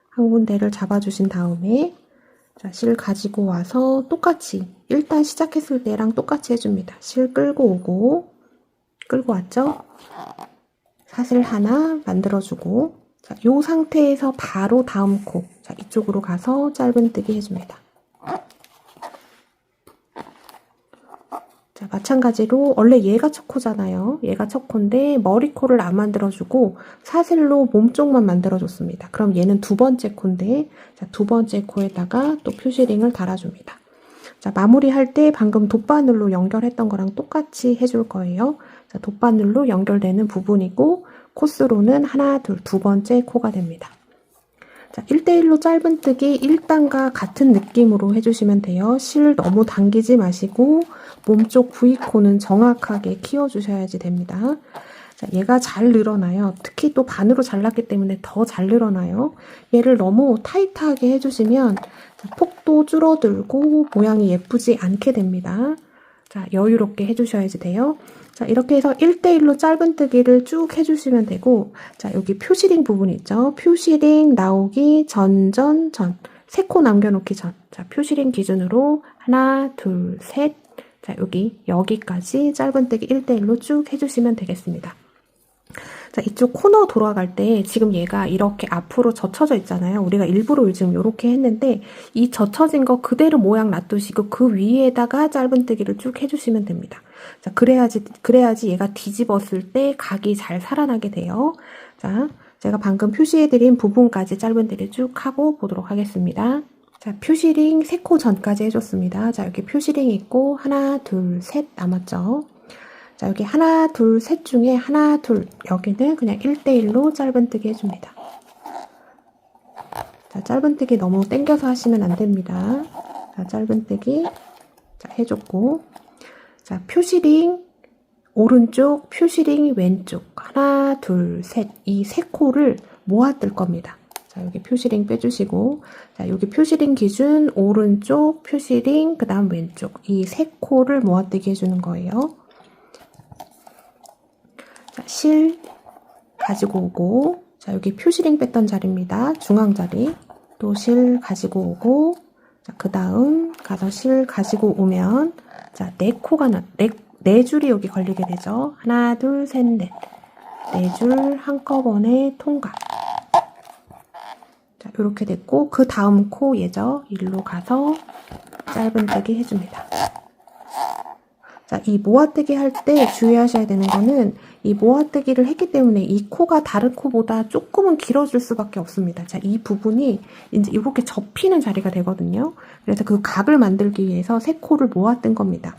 Speaker 1: 한 군데를 잡아주신 다음에 자, 실 가지고 와서 똑같이 일단 시작했을 때랑 똑같이 해줍니다. 실 끌고 오고 끌고 왔죠? 사슬 하나 만들어주고 자, 요 상태에서 바로 다음 코 자, 이쪽으로 가서 짧은뜨기 해줍니다. 자, 마찬가지로 원래 얘가 첫 코잖아요. 얘가 첫 코인데 머리코를 안 만들어주고 사슬로 몸쪽만 만들어줬습니다. 그럼 얘는 두 번째 코인데 자, 두 번째 코에다가 또 표시링을 달아줍니다. 자, 마무리할 때 방금 돗바늘로 연결했던 거랑 똑같이 해줄 거예요. 자, 돗바늘로 연결되는 부분이고 코스로는 하나, 둘, 두 번째 코가 됩니다. 자, 1대1로 짧은뜨기 1단과 같은 느낌으로 해주시면 돼요. 실 너무 당기지 마시고 몸쪽 V코는 정확하게 키워주셔야지 됩니다. 자, 얘가 잘 늘어나요. 특히 또 반으로 잘랐기 때문에 더 잘 늘어나요. 얘를 너무 타이트하게 해주시면 폭도 줄어들고 모양이 예쁘지 않게 됩니다. 자, 여유롭게 해주셔야지 돼요. 자, 이렇게 해서 1대1로 짧은뜨기를 쭉 해주시면 되고 자, 여기 표시링 부분 있죠? 표시링 나오기 전. 세 코 남겨놓기 전. 자, 표시링 기준으로 하나, 둘, 셋. 자, 여기까지 짧은뜨기 1대1로 쭉 해주시면 되겠습니다. 자, 이쪽 코너 돌아갈 때 지금 얘가 이렇게 앞으로 젖혀져 있잖아요. 우리가 일부러 지금 이렇게 했는데 이 젖혀진 거 그대로 모양 놔두시고 그 위에다가 짧은뜨기를 쭉 해주시면 됩니다. 자, 그래야지 얘가 뒤집었을 때 각이 잘 살아나게 돼요. 자, 제가 방금 표시해드린 부분까지 짧은뜨기 쭉 하고 보도록 하겠습니다. 자, 표시링 3코 전까지 해줬습니다. 자, 여기 표시링 있고 하나, 둘, 셋 남았죠. 자, 여기 하나, 둘, 셋 중에 하나, 둘 여기는 그냥 1대1로 짧은뜨기 해줍니다. 자, 짧은뜨기 너무 당겨서 하시면 안 됩니다. 자, 짧은뜨기 자, 해줬고 자, 표시링 오른쪽, 표시링 왼쪽 하나, 둘, 셋 이 3코를 모아뜰 겁니다. 자, 여기 표시링 빼주시고 자, 여기 표시링 기준 오른쪽, 표시링 그 다음 왼쪽 이 3코를 모아뜨기 해주는 거예요. 자, 실 가지고 오고 자, 여기 표시링 뺐던 자리입니다. 중앙 자리 또 실 가지고 오고 자, 그 다음 가서 실 가지고 오면 자, 4줄이 여기 걸리게 되죠. 하나, 둘, 셋, 넷. 4줄 한꺼번에 통과. 자, 이렇게 됐고 그 다음 코 얘죠. 일로 가서 짧은뜨기 해줍니다. 자, 이 모아뜨기 할 때 주의하셔야 되는 거는 이 모아뜨기를 했기 때문에 이 코가 다른 코보다 조금은 길어질 수밖에 없습니다. 자, 이 부분이 이제 이렇게 접히는 자리가 되거든요. 그래서 그 각을 만들기 위해서 3코를 모아뜬 겁니다.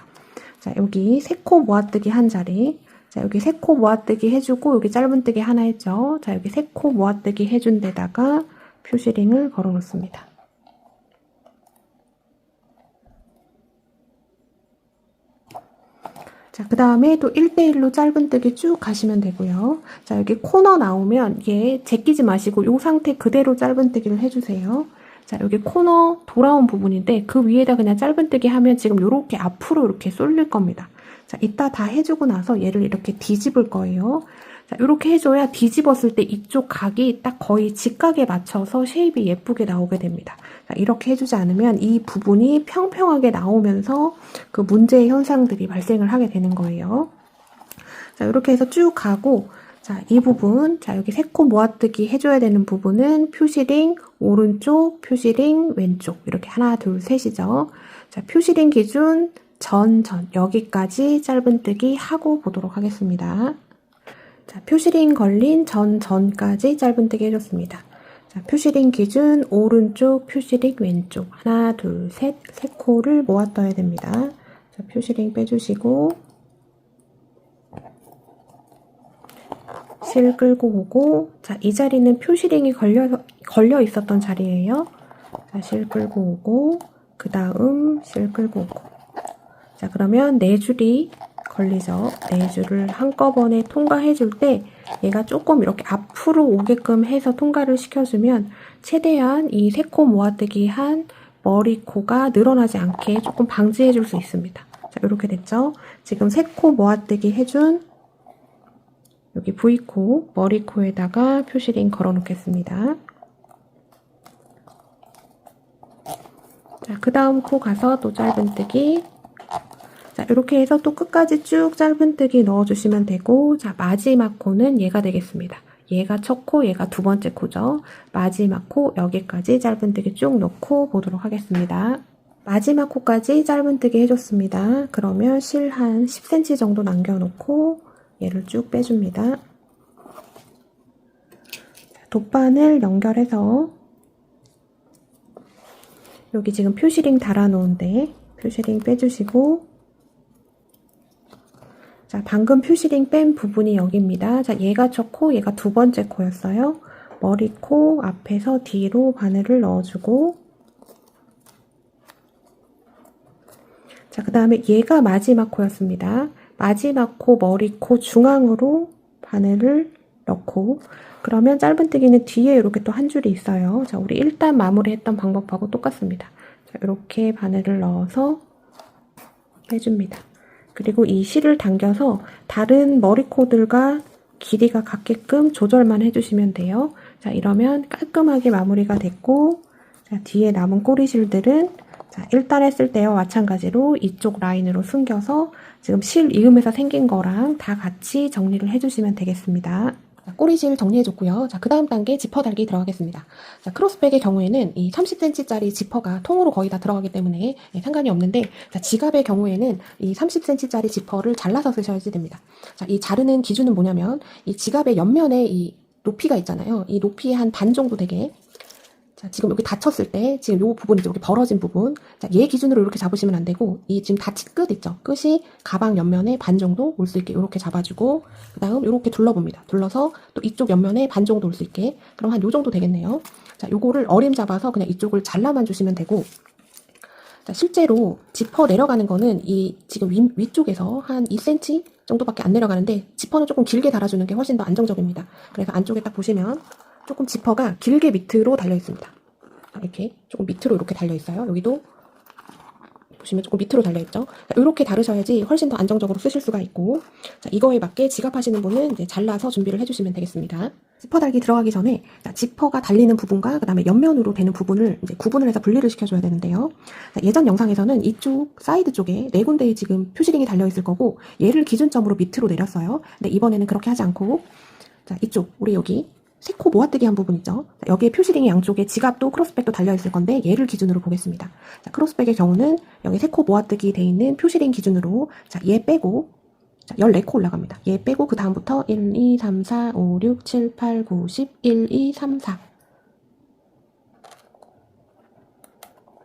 Speaker 1: 자, 여기 3코 모아뜨기 한 자리. 자, 여기 3코 모아뜨기 해주고 여기 짧은뜨기 하나 했죠. 자, 여기 3코 모아뜨기 해준 데다가 표시링을 걸어 놓습니다. 자, 그 다음에 또 1대1로 짧은뜨기 쭉 가시면 되고요. 자, 여기 코너 나오면 얘 제끼지 마시고 이 상태 그대로 짧은뜨기를 해주세요. 자, 여기 코너 돌아온 부분인데 그 위에다 그냥 짧은뜨기 하면 지금 요렇게 앞으로 이렇게 쏠릴 겁니다. 자, 이따 다 해주고 나서 얘를 이렇게 뒤집을 거예요. 자, 이렇게 해줘야 뒤집었을 때 이쪽 각이 딱 거의 직각에 맞춰서 쉐입이 예쁘게 나오게 됩니다. 자, 이렇게 해주지 않으면 이 부분이 평평하게 나오면서 그 문제의 현상들이 발생을 하게 되는 거예요. 자, 이렇게 해서 쭉 가고 자, 이 부분, 자, 여기 3코 모아뜨기 해줘야 되는 부분은 표시링 오른쪽, 표시링 왼쪽 이렇게 하나, 둘, 셋이죠. 자, 표시링 기준 전, 여기까지 짧은뜨기 하고 보도록 하겠습니다. 자, 표시링 걸린 전까지 짧은뜨기 해줬습니다. 자, 표시링 기준 오른쪽, 표시링 왼쪽 하나, 둘, 셋, 3코를 모아떠야 됩니다. 자, 표시링 빼주시고 실 끌고 오고 자, 이 자리는 표시링이 걸려 있었던 자리예요. 자, 실 끌고 오고 그 다음 실 끌고 오고 자, 그러면 4줄이 걸리죠. 4줄을 한꺼번에 통과해 줄 때 얘가 조금 이렇게 앞으로 오게끔 해서 통과를 시켜주면 최대한 이 3코 모아뜨기 한 머리코가 늘어나지 않게 조금 방지해 줄 수 있습니다. 자, 이렇게 됐죠? 지금 세 코 모아뜨기 해준 여기 V코, 머리코에다가 표시링 걸어 놓겠습니다. 자, 그 다음 코 가서 또 짧은뜨기. 자, 이렇게 해서 또 끝까지 쭉 짧은뜨기 넣어주시면 되고, 자, 마지막 코는 얘가 되겠습니다. 얘가 첫 코, 얘가 두 번째 코죠. 마지막 코 여기까지 짧은뜨기 쭉 넣고 보도록 하겠습니다. 마지막 코까지 짧은뜨기 해줬습니다. 그러면 실 한 10cm 정도 남겨놓고 얘를 쭉 빼줍니다. 돗바늘 연결해서 여기 지금 표시링 달아놓은데 표시링 빼주시고, 자, 방금 표시링 뺀 부분이 여기입니다. 자, 얘가 첫 코, 얘가 두 번째 코였어요. 머리코 앞에서 뒤로 바늘을 넣어주고, 자, 그 다음에 얘가 마지막 코였습니다. 마지막 코, 머리코 중앙으로 바늘을 넣고, 그러면 짧은뜨기는 뒤에 이렇게 또 한 줄이 있어요. 자, 우리 일단 마무리했던 방법하고 똑같습니다. 자, 이렇게 바늘을 넣어서 빼줍니다. 그리고 이 실을 당겨서 다른 머리코들과 길이가 같게끔 조절만 해주시면 돼요. 자, 이러면 깔끔하게 마무리가 됐고, 자, 뒤에 남은 꼬리실들은 자, 1단 했을 때와 마찬가지로 이쪽 라인으로 숨겨서 지금 실 이음에서 생긴 거랑 다 같이 정리를 해주시면 되겠습니다. 자, 꼬리실 정리해줬고요. 자, 그 다음 단계 지퍼 달기 들어가겠습니다. 자, 크로스백의 경우에는 이 30cm짜리 지퍼가 통으로 거의 다 들어가기 때문에 상관이 없는데, 자, 지갑의 경우에는 이 30cm짜리 지퍼를 잘라서 쓰셔야지 됩니다. 자, 이 자르는 기준은 뭐냐면 이 지갑의 옆면에 이 높이가 있잖아요. 이 높이의 한 반 정도 되게, 자, 지금 여기 닫혔을 때 지금 요 부분이죠. 여기 벌어진 부분. 자, 얘 기준으로 이렇게 잡으시면 안 되고, 이 지금 닫힌 끝 있죠. 끝이 가방 옆면에 반 정도 올 수 있게 이렇게 잡아주고, 그 다음 이렇게 둘러봅니다. 둘러서 또 이쪽 옆면에 반 정도 올 수 있게. 그럼 한 요 정도 되겠네요. 자, 요거를 어림 잡아서 그냥 이쪽을 잘라만 주시면 되고, 자, 실제로 지퍼 내려가는 거는 이 지금 위쪽에서 한 2cm 정도밖에 안 내려가는데, 지퍼는 조금 길게 달아주는 게 훨씬 더 안정적입니다. 그래서 안쪽에 딱 보시면 조금 지퍼가 길게 밑으로 달려 있습니다. 이렇게 조금 밑으로 이렇게 달려 있어요. 여기도 보시면 조금 밑으로 달려 있죠. 이렇게 다루셔야지 훨씬 더 안정적으로 쓰실 수가 있고, 자, 이거에 맞게 지갑하시는 분은 이제 잘라서 준비를 해주시면 되겠습니다. 지퍼 달기 들어가기 전에 자, 지퍼가 달리는 부분과 그 다음에 옆면으로 되는 부분을 이제 구분을 해서 분리를 시켜줘야 되는데요. 자, 예전 영상에서는 이쪽 사이드 쪽에 네 군데에 지금 표시링이 달려 있을 거고, 얘를 기준점으로 밑으로 내렸어요. 근데 이번에는 그렇게 하지 않고, 자, 이쪽 우리 여기 세 코 모아뜨기 한 부분 있죠. 자, 여기에 표시링이 양쪽에 지갑도 크로스백도 달려있을 건데 얘를 기준으로 보겠습니다. 자, 크로스백의 경우는 여기 세 코 모아뜨기 돼 있는 표시링 기준으로, 자, 얘 빼고, 자, 14코 올라갑니다. 얘 빼고 그 다음부터 1, 2, 3, 4, 5, 6, 7, 8, 9, 10, 1, 2, 3, 4.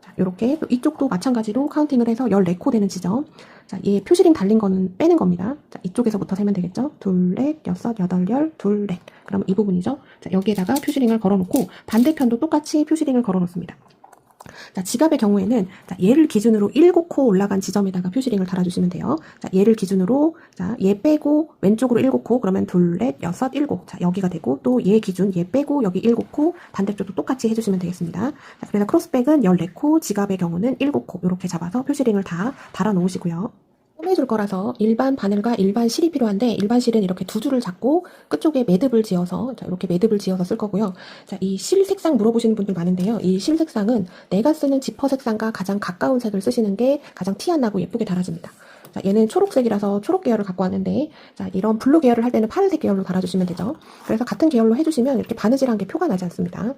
Speaker 1: 자, 요렇게 또 이쪽도 마찬가지로 카운팅을 해서 14코 되는 지점. 자, 얘 표시링 달린 거는 빼는 겁니다. 자, 이쪽에서부터 세면 되겠죠? 둘, 넷, 여섯, 여덟, 열, 둘, 넷. 그럼 이 부분이죠? 자, 여기에다가 표시링을 걸어 놓고 반대편도 똑같이 표시링을 걸어 놓습니다. 자, 지갑의 경우에는 자, 얘를 기준으로 7코 올라간 지점에다가 표시링을 달아주시면 돼요. 자, 얘를 기준으로, 자, 얘 빼고 왼쪽으로 7코, 그러면 둘, 넷, 여섯, 일곱. 자, 여기가 되고, 또 얘 기준, 얘 빼고 여기 7코, 반대쪽도 똑같이 해주시면 되겠습니다. 자, 그래서 크로스백은 14코, 지갑의 경우는 7코, 이렇게 잡아서 표시링을 다 달아 놓으시고요. 꿰매줄 거라서 일반 바늘과 일반 실이 필요한데, 일반 실은 이렇게 두 줄을 잡고 끝쪽에 매듭을 지어서, 자, 이렇게 매듭을 지어서 쓸 거고요. 자, 이 실 색상 물어보시는 분들 많은데요. 이 실 색상은 내가 쓰는 지퍼 색상과 가장 가까운 색을 쓰시는 게 가장 티 안 나고 예쁘게 달아집니다. 자, 얘는 초록색이라서 초록 계열을 갖고 왔는데, 자, 이런 블루 계열을 할 때는 파란색 계열로 달아주시면 되죠. 그래서 같은 계열로 해주시면 이렇게 바느질한 게 표가 나지 않습니다.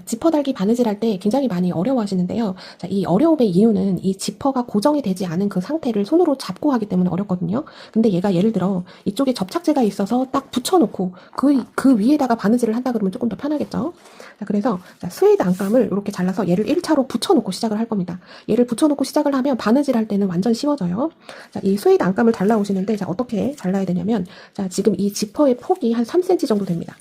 Speaker 1: 지퍼 달기 바느질 할 때 굉장히 많이 어려워하시는데요. 자, 이 어려움의 이유는 이 지퍼가 고정이 되지 않은 그 상태를 손으로 잡고 하기 때문에 어렵거든요. 근데 얘가 예를 들어 이쪽에 접착제가 있어서 딱 붙여놓고 그 위에다가 바느질을 한다 그러면 조금 더 편하겠죠. 자, 그래서 자, 스웨이드 안감을 이렇게 잘라서 얘를 1차로 붙여놓고 시작을 할 겁니다. 얘를 붙여놓고 시작을 하면 바느질 할 때는 완전 쉬워져요. 자, 이 스웨이드 안감을 잘라오시는데, 자, 어떻게 잘라야 되냐면, 자, 지금 이 지퍼의 폭이 한 3cm 정도 됩니다.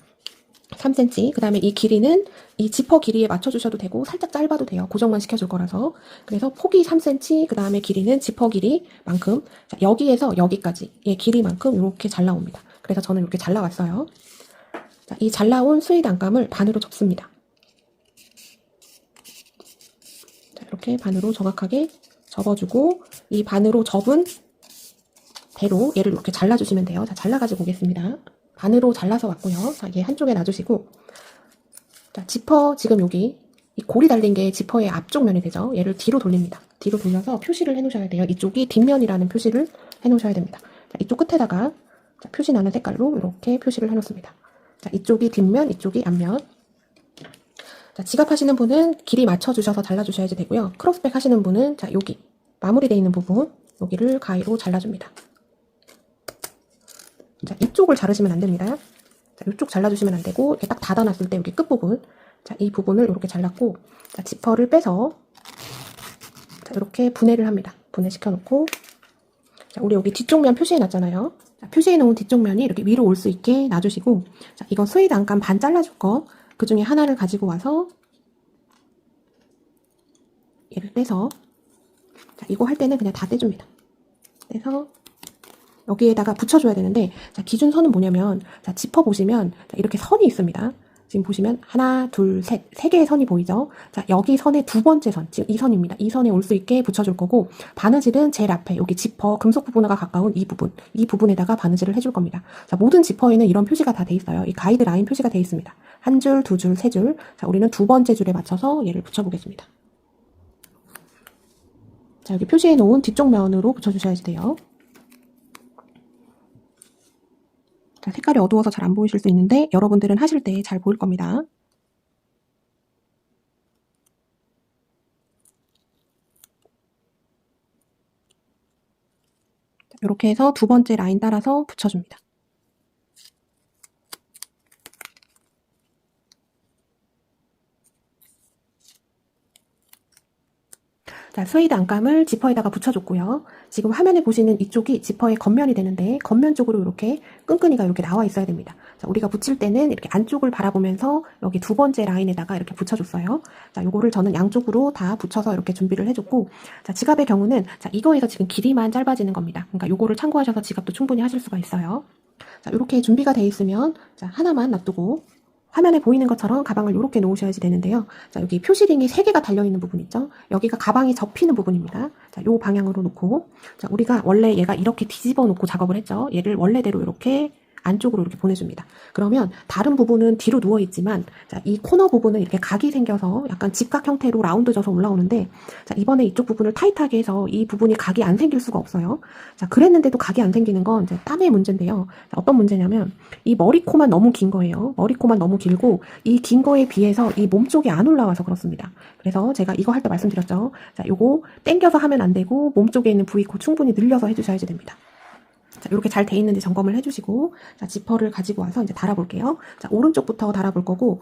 Speaker 1: 3cm. 그 다음에 이 길이는 이 지퍼 길이에 맞춰주셔도 되고 살짝 짧아도 돼요. 고정만 시켜줄 거라서. 그래서 폭이 3cm, 그 다음에 길이는 지퍼 길이만큼, 자, 여기에서 여기까지 의 길이만큼 이렇게 잘 나옵니다. 그래서 저는 이렇게 잘라왔어요. 자, 이 잘라온 스웨이드 안감을 반으로 접습니다. 자, 이렇게 반으로 정확하게 접어주고 이 반으로 접은 대로 얘를 이렇게 잘라주시면 돼요. 자, 잘라가지고 오겠습니다. 반으로 잘라서 왔고요. 자, 얘 한쪽에 놔주시고 자, 지퍼 지금 여기 이 골이 달린 게 지퍼의 앞쪽 면이 되죠. 얘를 뒤로 돌립니다. 뒤로 돌려서 표시를 해 놓으셔야 돼요. 이쪽이 뒷면이라는 표시를 해 놓으셔야 됩니다. 자, 이쪽 끝에다가 자, 표시 나는 색깔로 이렇게 표시를 해 놓습니다. 자, 이쪽이 뒷면, 이쪽이 앞면. 자, 지갑 하시는 분은 길이 맞춰주셔서 잘라주셔야지 되고요. 크로스백 하시는 분은 자, 여기 마무리되어 있는 부분 여기를 가위로 잘라줍니다. 자, 이쪽을 자르시면 안 됩니다. 자, 이쪽 잘라주시면 안 되고 이렇게 딱 닫아놨을 때 여기 끝부분 자, 이 부분을 이렇게 잘랐고 자, 지퍼를 빼서 자, 이렇게 분해를 합니다. 분해시켜 놓고 자, 우리 여기 뒤쪽 면 표시해 놨잖아요. 자, 표시해 놓은 뒤쪽 면이 이렇게 위로 올 수 있게 놔주시고 자, 이거 스웨이드 안감 반 잘라줄 거 그 중에 하나를 가지고 와서 얘를 떼서 자, 이거 할 때는 그냥 다 떼줍니다. 떼서 여기에다가 붙여줘야 되는데 자, 기준선은 뭐냐면 자, 지퍼 보시면 자, 이렇게 선이 있습니다. 지금 보시면 하나, 둘, 셋, 세 개의 선이 보이죠? 자, 여기 선의 두 번째 선, 지금 이 선입니다. 이 선에 올 수 있게 붙여줄 거고 바느질은 제일 앞에 여기 지퍼 금속 부분과 가까운 이 부분에다가 바느질을 해줄 겁니다. 자, 모든 지퍼에는 이런 표시가 다 돼 있어요. 이 가이드 라인 표시가 돼 있습니다. 한 줄, 두 줄, 세 줄. 자, 우리는 두 번째 줄에 맞춰서 얘를 붙여보겠습니다. 자, 여기 표시해 놓은 뒤쪽 면으로 붙여주셔야지 돼요. 자, 색깔이 어두워서 잘 안 보이실 수 있는데 여러분들은 하실 때 잘 보일 겁니다. 이렇게 해서 두 번째 라인 따라서 붙여줍니다. 자, 스웨이드 안감을 지퍼에다가 붙여줬고요. 지금 화면에 보시는 이쪽이 지퍼의 겉면이 되는데 겉면 쪽으로 이렇게 끈끈이가 이렇게 나와 있어야 됩니다. 자, 우리가 붙일 때는 이렇게 안쪽을 바라보면서 여기 두 번째 라인에다가 이렇게 붙여줬어요. 자, 요거를 저는 양쪽으로 다 붙여서 이렇게 준비를 해줬고 자, 지갑의 경우는 자, 이거에서 지금 길이만 짧아지는 겁니다. 그러니까 요거를 참고하셔서 지갑도 충분히 하실 수가 있어요. 자, 이렇게 준비가 돼 있으면 자, 하나만 놔두고 화면에 보이는 것처럼 가방을 이렇게 놓으셔야지 되는데요. 자, 여기 표시링이 3개가 달려있는 부분 있죠? 여기가 가방이 접히는 부분입니다. 자, 요 방향으로 놓고 자, 우리가 원래 얘가 이렇게 뒤집어 놓고 작업을 했죠? 얘를 원래대로 이렇게 안쪽으로 이렇게 보내줍니다. 그러면 다른 부분은 뒤로 누워있지만 자, 이 코너 부분은 이렇게 각이 생겨서 약간 직각 형태로 라운드져서 올라오는데 자, 이번에 이쪽 부분을 타이트하게 해서 이 부분이 각이 안 생길 수가 없어요. 자, 그랬는데도 각이 안 생기는 건 이제 땀의 문제인데요. 자, 어떤 문제냐면 이 머리코만 너무 긴 거예요. 머리코만 너무 길고 이 긴 거에 비해서 이 몸쪽이 안 올라와서 그렇습니다. 그래서 제가 이거 할 때 말씀드렸죠. 자, 요거 당겨서 하면 안 되고 몸쪽에 있는 부위코 충분히 늘려서 해주셔야지 됩니다. 자, 이렇게 잘 돼 있는지 점검을 해주시고 자, 지퍼를 가지고 와서 이제 달아볼게요. 자, 오른쪽부터 달아볼 거고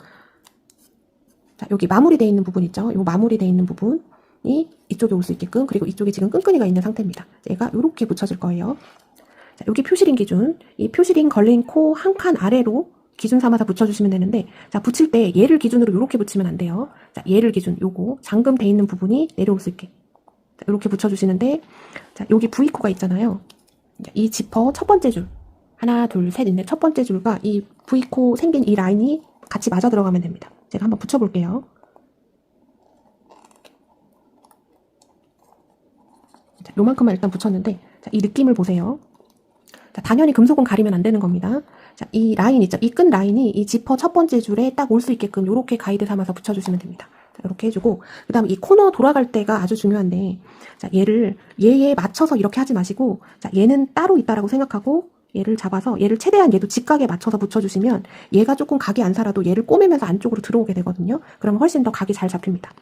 Speaker 1: 자, 여기 마무리되어 있는 부분 있죠? 이 마무리되어 있는 부분이 이쪽에 올 수 있게끔 그리고 이쪽에 지금 끈끈이가 있는 상태입니다. 얘가 이렇게 붙여질 거예요. 자, 여기 표시링 기준 이 표시링 걸린 코 한 칸 아래로 기준 삼아서 붙여주시면 되는데 자, 붙일 때 얘를 기준으로 이렇게 붙이면 안 돼요. 자, 얘를 기준 요거 잠금 돼 있는 부분이 내려올 수 있게 자, 이렇게 붙여주시는데 자, 여기 V코가 있잖아요. 이 지퍼 첫 번째 줄 하나 둘 셋 있는데 첫 번째 줄과 이 V코 생긴 이 라인이 같이 맞아 들어가면 됩니다. 제가 한번 붙여볼게요. 자, 요만큼만 일단 붙였는데 자, 이 느낌을 보세요. 자, 당연히 금속은 가리면 안 되는 겁니다. 자, 이 라인 있죠? 이 끈 라인이 이 지퍼 첫 번째 줄에 딱 올 수 있게끔 이렇게 가이드 삼아서 붙여주시면 됩니다. 자, 이렇게 해주고 그 다음에 이 코너 돌아갈 때가 아주 중요한데 자, 얘를 얘에 맞춰서 이렇게 하지 마시고 자, 얘는 따로 있다라고 생각하고 얘를 잡아서 얘를 최대한 얘도 직각에 맞춰서 붙여주시면 얘가 조금 각이 안 살아도 얘를 꼬매면서 안쪽으로 들어오게 되거든요. 그러면 훨씬 더 각이 잘 잡힙니다.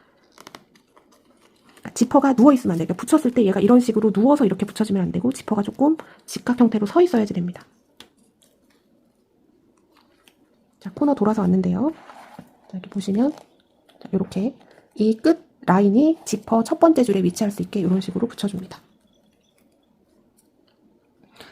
Speaker 1: 지퍼가 누워있으면 안 돼요. 그러니까 붙였을 때 얘가 이런 식으로 누워서 이렇게 붙여지면 안 되고 지퍼가 조금 직각 형태로 서 있어야지 됩니다. 자, 코너 돌아서 왔는데요. 자, 이렇게 보시면 자, 이렇게 이 끝 라인이 지퍼 첫 번째 줄에 위치할 수 있게 이런 식으로 붙여줍니다.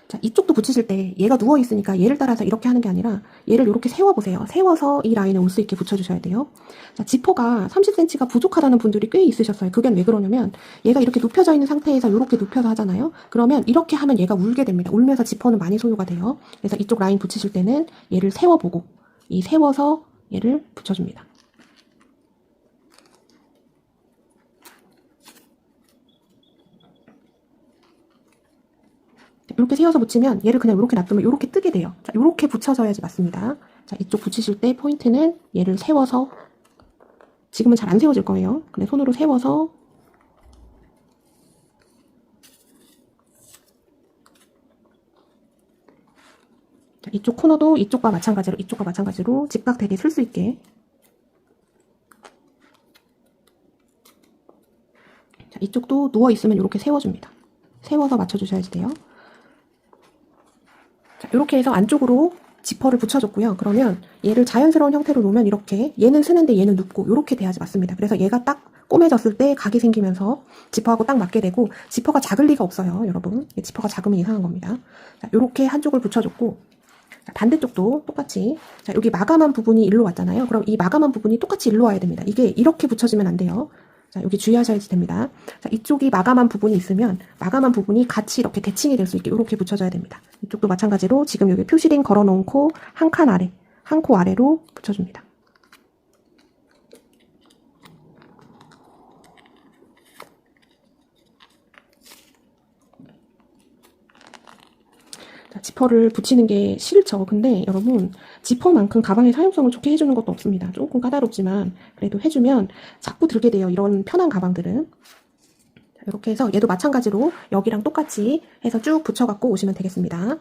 Speaker 1: 자, 이쪽도 붙이실 때 얘가 누워있으니까 얘를 따라서 이렇게 하는 게 아니라 얘를 이렇게 세워보세요. 세워서 이 라인에 올 수 있게 붙여주셔야 돼요. 자, 지퍼가 30cm가 부족하다는 분들이 꽤 있으셨어요. 그게 왜 그러냐면 얘가 이렇게 눕혀져 있는 상태에서 이렇게 눕혀서 하잖아요. 그러면 이렇게 하면 얘가 울게 됩니다. 울면서 지퍼는 많이 소요가 돼요. 그래서 이쪽 라인 붙이실 때는 얘를 세워보고 이 세워서 얘를 붙여줍니다. 이렇게 세워서 붙이면 얘를 그냥 이렇게 놔두면 이렇게 뜨게 돼요. 자, 이렇게 붙여져야지 맞습니다. 자, 이쪽 붙이실 때 포인트는 얘를 세워서, 지금은 잘 안 세워질 거예요. 근데 손으로 세워서 자, 이쪽 코너도 이쪽과 마찬가지로 직각되게 쓸 수 있게. 자, 이쪽도 누워있으면 이렇게 세워줍니다. 세워서 맞춰주셔야지 돼요. 자, 이렇게 해서 안쪽으로 지퍼를 붙여줬고요. 그러면 얘를 자연스러운 형태로 놓으면 이렇게, 얘는 쓰는데 얘는 눕고 이렇게 돼야지 맞습니다. 그래서 얘가 딱 꼬매졌을 때 각이 생기면서 지퍼하고 딱 맞게 되고, 지퍼가 작을 리가 없어요, 여러분. 지퍼가 작으면 이상한 겁니다. 자, 이렇게 한쪽을 붙여줬고, 자, 반대쪽도 똑같이. 자, 여기 마감한 부분이 일로 왔잖아요. 그럼 이 마감한 부분이 똑같이 일로 와야 됩니다. 이게 이렇게 붙여지면 안 돼요. 자, 여기 주의하셔야지 됩니다. 자, 이쪽이 마감한 부분이 있으면 마감한 부분이 같이 이렇게 대칭이 될 수 있게 이렇게 붙여줘야 됩니다. 이쪽도 마찬가지로 지금 여기 표시링 걸어놓은 코 한 칸 아래, 한 코 아래로 붙여줍니다. 자, 지퍼를 붙이는 게 싫죠. 근데 여러분, 지퍼만큼 가방의 사용성을 좋게 해주는 것도 없습니다. 조금 까다롭지만 그래도 해주면 자꾸 들게 돼요. 이런 편한 가방들은. 자, 이렇게 해서 얘도 마찬가지로 여기랑 똑같이 해서 쭉 붙여갖고 오시면 되겠습니다.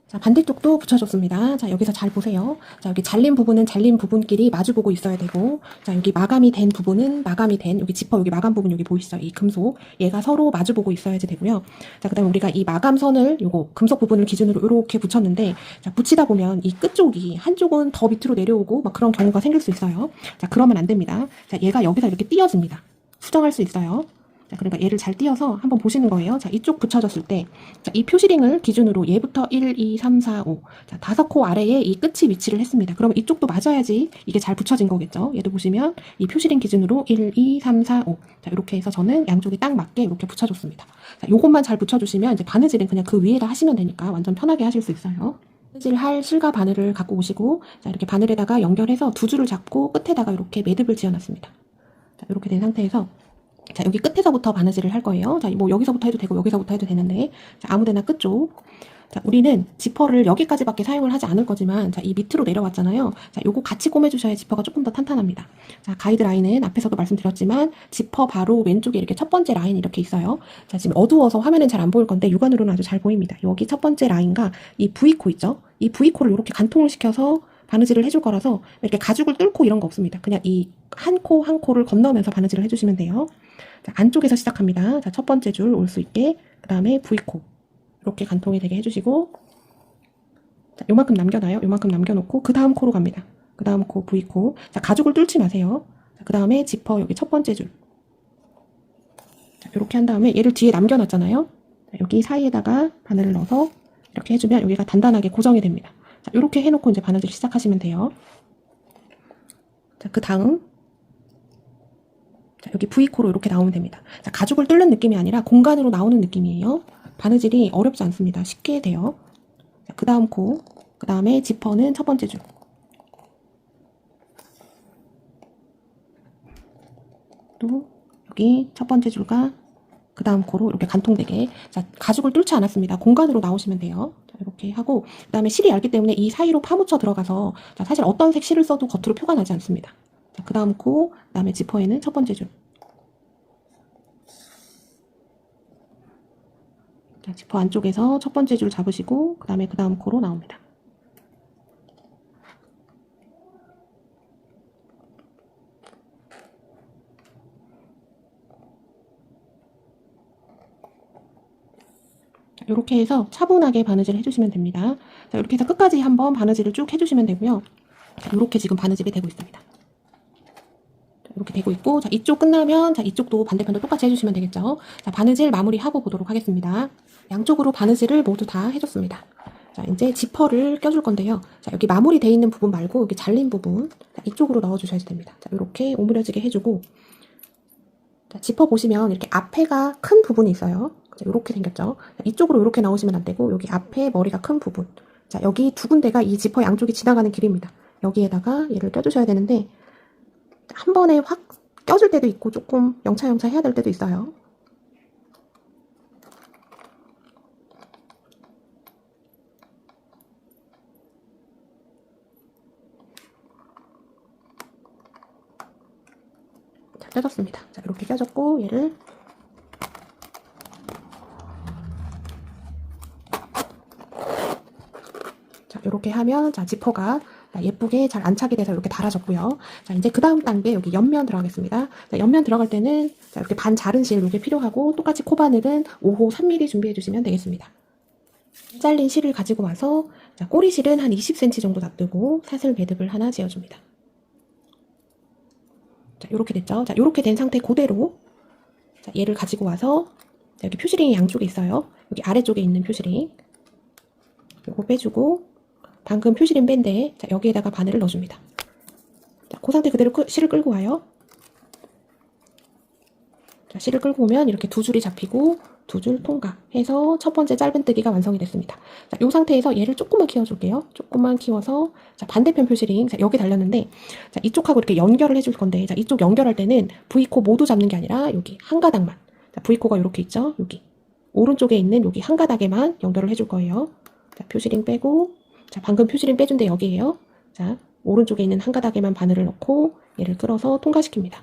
Speaker 1: 자, 반대쪽도 붙여줬습니다. 자, 여기서 잘 보세요. 자, 여기 잘린 부분은 잘린 부분끼리 마주보고 있어야 되고, 자, 여기 마감이 된 부분은 마감이 된, 여기 지퍼 여기 마감 부분 여기 보이시죠? 이 금속. 얘가 서로 마주보고 있어야지 되고요. 자, 그 다음에 우리가 이 마감선을, 요거 금속 부분을 기준으로 이렇게 붙였는데, 자, 붙이다 보면 이 끝쪽이 한쪽은 더 밑으로 내려오고 막 그런 경우가 생길 수 있어요. 자, 그러면 안 됩니다. 자, 얘가 여기서 이렇게 띄어집니다. 수정할 수 있어요. 자, 그러니까 얘를 잘 띄어서 한번 보시는 거예요. 자, 이쪽 붙여졌을 때, 자, 이 표시링을 기준으로 얘부터 1, 2, 3, 4, 5. 자, 5코 아래에 이 끝이 위치를 했습니다. 그러면 이쪽도 맞아야지 이게 잘 붙여진 거겠죠. 얘도 보시면 이 표시링 기준으로 1, 2, 3, 4, 5. 자, 이렇게 해서 저는 양쪽이 딱 맞게 이렇게 붙여줬습니다. 자, 요것만 잘 붙여주시면 이제 바느질은 그냥 그 위에다 하시면 되니까 완전 편하게 하실 수 있어요. 바느질 할 실과 바늘을 갖고 오시고, 자, 이렇게 바늘에다가 연결해서 두 줄을 잡고 끝에다가 이렇게 매듭을 지어놨습니다. 자, 이렇게 된 상태에서 자, 여기 끝에서부터 바느질을 할 거예요. 자, 뭐 여기서부터 해도 되고 여기서부터 해도 되는데, 자, 아무데나 끝쪽. 자, 우리는 지퍼를 여기까지밖에 사용을 하지 않을 거지만, 자, 이 밑으로 내려왔잖아요. 자, 요거 같이 꼬매주셔야 지퍼가 조금 더 탄탄합니다. 자, 가이드라인은 앞에서도 말씀드렸지만, 지퍼 바로 왼쪽에 이렇게 첫 번째 라인이 이렇게 있어요. 자, 지금 어두워서 화면은 잘 안 보일 건데, 육안으로는 아주 잘 보입니다. 여기 첫 번째 라인과 이 V코 있죠? 이 V코를 이렇게 간통을 시켜서 바느질을 해줄 거라서, 이렇게 가죽을 뚫고 이런 거 없습니다. 그냥 이 한 코 한 코를 건너면서 바느질을 해주시면 돼요. 자, 안쪽에서 시작합니다. 자, 첫 번째 줄 올 수 있게, 그 다음에 V코 이렇게 간통이 되게 해주시고, 자, 요만큼 남겨놔요. 요만큼 남겨놓고 그 다음 코로 갑니다. 그 다음 코 V코. 자, 가죽을 뚫지 마세요. 자, 그 다음에 지퍼 여기 첫 번째 줄. 자, 이렇게 한 다음에 얘를 뒤에 남겨놨잖아요. 자, 여기 사이에다가 바늘을 넣어서 이렇게 해주면 여기가 단단하게 고정이 됩니다. 자, 이렇게 해놓고 이제 바느질 시작하시면 돼요. 자, 그 다음. 자, 여기 V코로 이렇게 나오면 됩니다. 자, 가죽을 뚫는 느낌이 아니라 공간으로 나오는 느낌이에요. 바느질이 어렵지 않습니다. 쉽게 돼요. 자, 그 다음 코, 그 다음에 지퍼는 첫 번째 줄. 또 여기 첫 번째 줄과 그 다음 코로 이렇게 간통되게. 자, 가죽을 뚫지 않았습니다. 공간으로 나오시면 돼요. 자, 이렇게 하고, 그 다음에 실이 얇기 때문에 이 사이로 파묻혀 들어가서, 자, 사실 어떤 색 실을 써도 겉으로 표가 나지 않습니다. 자, 그 다음 코, 그 다음에 지퍼에는 첫 번째 줄. 자, 지퍼 안쪽에서 첫 번째 줄 잡으시고, 그 다음 코로 나옵니다. 자, 이렇게 해서 차분하게 바느질 해주시면 됩니다. 자, 이렇게 해서 끝까지 한번 바느질을 쭉 해주시면 되고요. 자, 이렇게 지금 바느질이 되고 있습니다. 이렇게 되고 있고, 자, 이쪽 끝나면, 자, 이쪽도 반대편도 똑같이 해주시면 되겠죠. 자, 바느질 마무리하고 보도록 하겠습니다. 양쪽으로 바느질을 모두 다 해줬습니다. 자, 이제 지퍼를 껴줄 건데요. 자, 여기 마무리되어 있는 부분 말고, 여기 잘린 부분, 자, 이쪽으로 넣어주셔야 됩니다. 자, 이렇게 오므려지게 해주고, 자, 지퍼 보시면 이렇게 앞에가 큰 부분이 있어요. 자, 이렇게 생겼죠. 자, 이쪽으로 이렇게 나오시면 안 되고, 여기 앞에 머리가 큰 부분. 자, 여기 두 군데가 이 지퍼 양쪽이 지나가는 길입니다. 여기에다가 얘를 껴주셔야 되는데, 한 번에 확 껴줄 때도 있고 조금 영차영차 해야 될 때도 있어요. 껴졌습니다. 자, 이렇게 껴졌고 얘를 자, 이렇게 하면 자, 지퍼가 예쁘게 잘 안착이 돼서 이렇게 달아졌고요. 자, 이제 그 다음 단계 여기 옆면 들어가겠습니다. 자, 옆면 들어갈 때는 자, 이렇게 반 자른 실 이게 필요하고 똑같이 코바늘은 5호 3mm 준비해 주시면 되겠습니다. 잘린 실을 가지고 와서 자, 꼬리실은 한 20cm 정도 놔두고 사슬 매듭을 하나 지어줍니다. 자, 이렇게 됐죠? 자, 이렇게 된 상태 그대로 자, 얘를 가지고 와서 자, 여기 표시링이 양쪽에 있어요. 여기 아래쪽에 있는 표시링 요거 빼주고 방금 표시링 뺀데 자, 여기에다가 바늘을 넣어줍니다. 자, 그 상태 그대로 실을 끌고 와요. 자, 실을 끌고 오면 이렇게 두 줄이 잡히고 두 줄 통과해서 첫 번째 짧은뜨기가 완성이 됐습니다. 자, 이 상태에서 얘를 조금만 키워줄게요. 조금만 키워서 자, 반대편 표시링 자, 여기 달렸는데 자, 이쪽하고 이렇게 연결을 해줄 건데 자, 이쪽 연결할 때는 V코 모두 잡는 게 아니라 여기 한 가닥만 자, V코가 이렇게 있죠. 여기 오른쪽에 있는 여기 한 가닥에만 연결을 해줄 거예요. 자, 표시링 빼고 자, 방금 표시링 빼준 데 여기에요. 자, 오른쪽에 있는 한 가닥에만 바늘을 넣고 얘를 끌어서 통과시킵니다.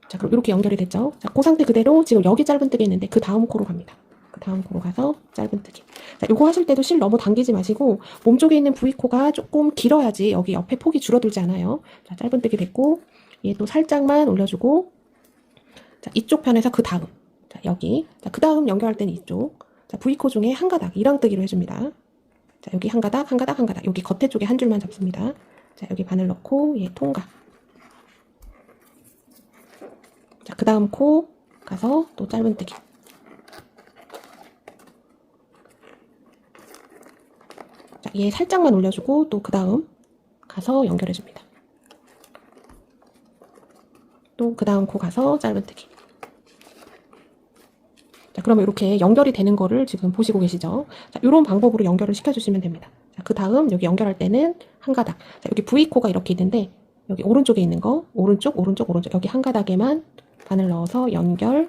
Speaker 1: 자, 그럼 이렇게 연결이 됐죠? 자, 그 상태 그대로 지금 여기 짧은뜨기 있는데 그 다음 코로 갑니다. 그 다음 코로 가서 짧은뜨기. 자, 요거 하실 때도 실 너무 당기지 마시고 몸쪽에 있는 V코가 조금 길어야지 여기 옆에 폭이 줄어들지 않아요. 자, 짧은뜨기 됐고 얘 또 살짝만 올려주고 자, 이쪽 편에서 그 다음 자, 여기 자, 그 다음 연결할 때는 이쪽 자, V코 중에 한 가닥 이랑뜨기로 해줍니다. 자, 여기 한 가닥, 한 가닥, 한 가닥 여기 겉에 쪽에 한 줄만 잡습니다. 자, 여기 바늘 넣고 얘 통과. 자, 그 다음 코 가서 또 짧은뜨기. 자, 얘 살짝만 올려주고 또 그 다음 가서 연결해줍니다. 또 그 다음 코 가서 짧은뜨기. 자, 그러면 이렇게 연결이 되는 거를 지금 보시고 계시죠? 자, 이런 방법으로 연결을 시켜주시면 됩니다. 자, 그 다음 여기 연결할 때는 한 가닥. 자, 여기 V코가 이렇게 있는데 여기 오른쪽에 있는 거 오른쪽, 오른쪽, 오른쪽 여기 한 가닥에만 바늘 넣어서 연결.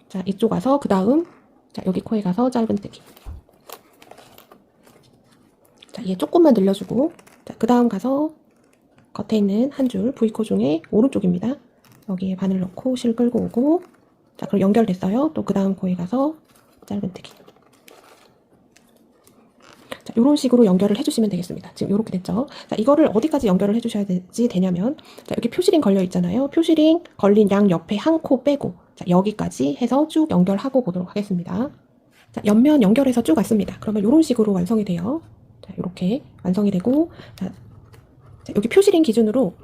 Speaker 1: 자, 이쪽 와서 그 다음 자, 여기 코에 가서 짧은뜨기. 자, 얘 조금만 늘려주고 자, 그 다음 가서 겉에 있는 한 줄 V코 중에 오른쪽입니다. 여기에 바늘 넣고 실 끌고 오고 자, 그럼 연결됐어요. 또 그 다음 코에 가서 짧은뜨기. 자, 이런 식으로 연결을 해주시면 되겠습니다. 지금 이렇게 됐죠. 자, 이거를 어디까지 연결을 해주셔야 되냐면 자, 여기 표시링 걸려 있잖아요. 표시링 걸린 양 옆에 한 코 빼고 자, 여기까지 해서 쭉 연결하고 보도록 하겠습니다. 자, 옆면 연결해서 쭉 왔습니다. 그러면 이런 식으로 완성이 돼요. 자, 이렇게 완성이 되고 자, 여기 표시링 기준으로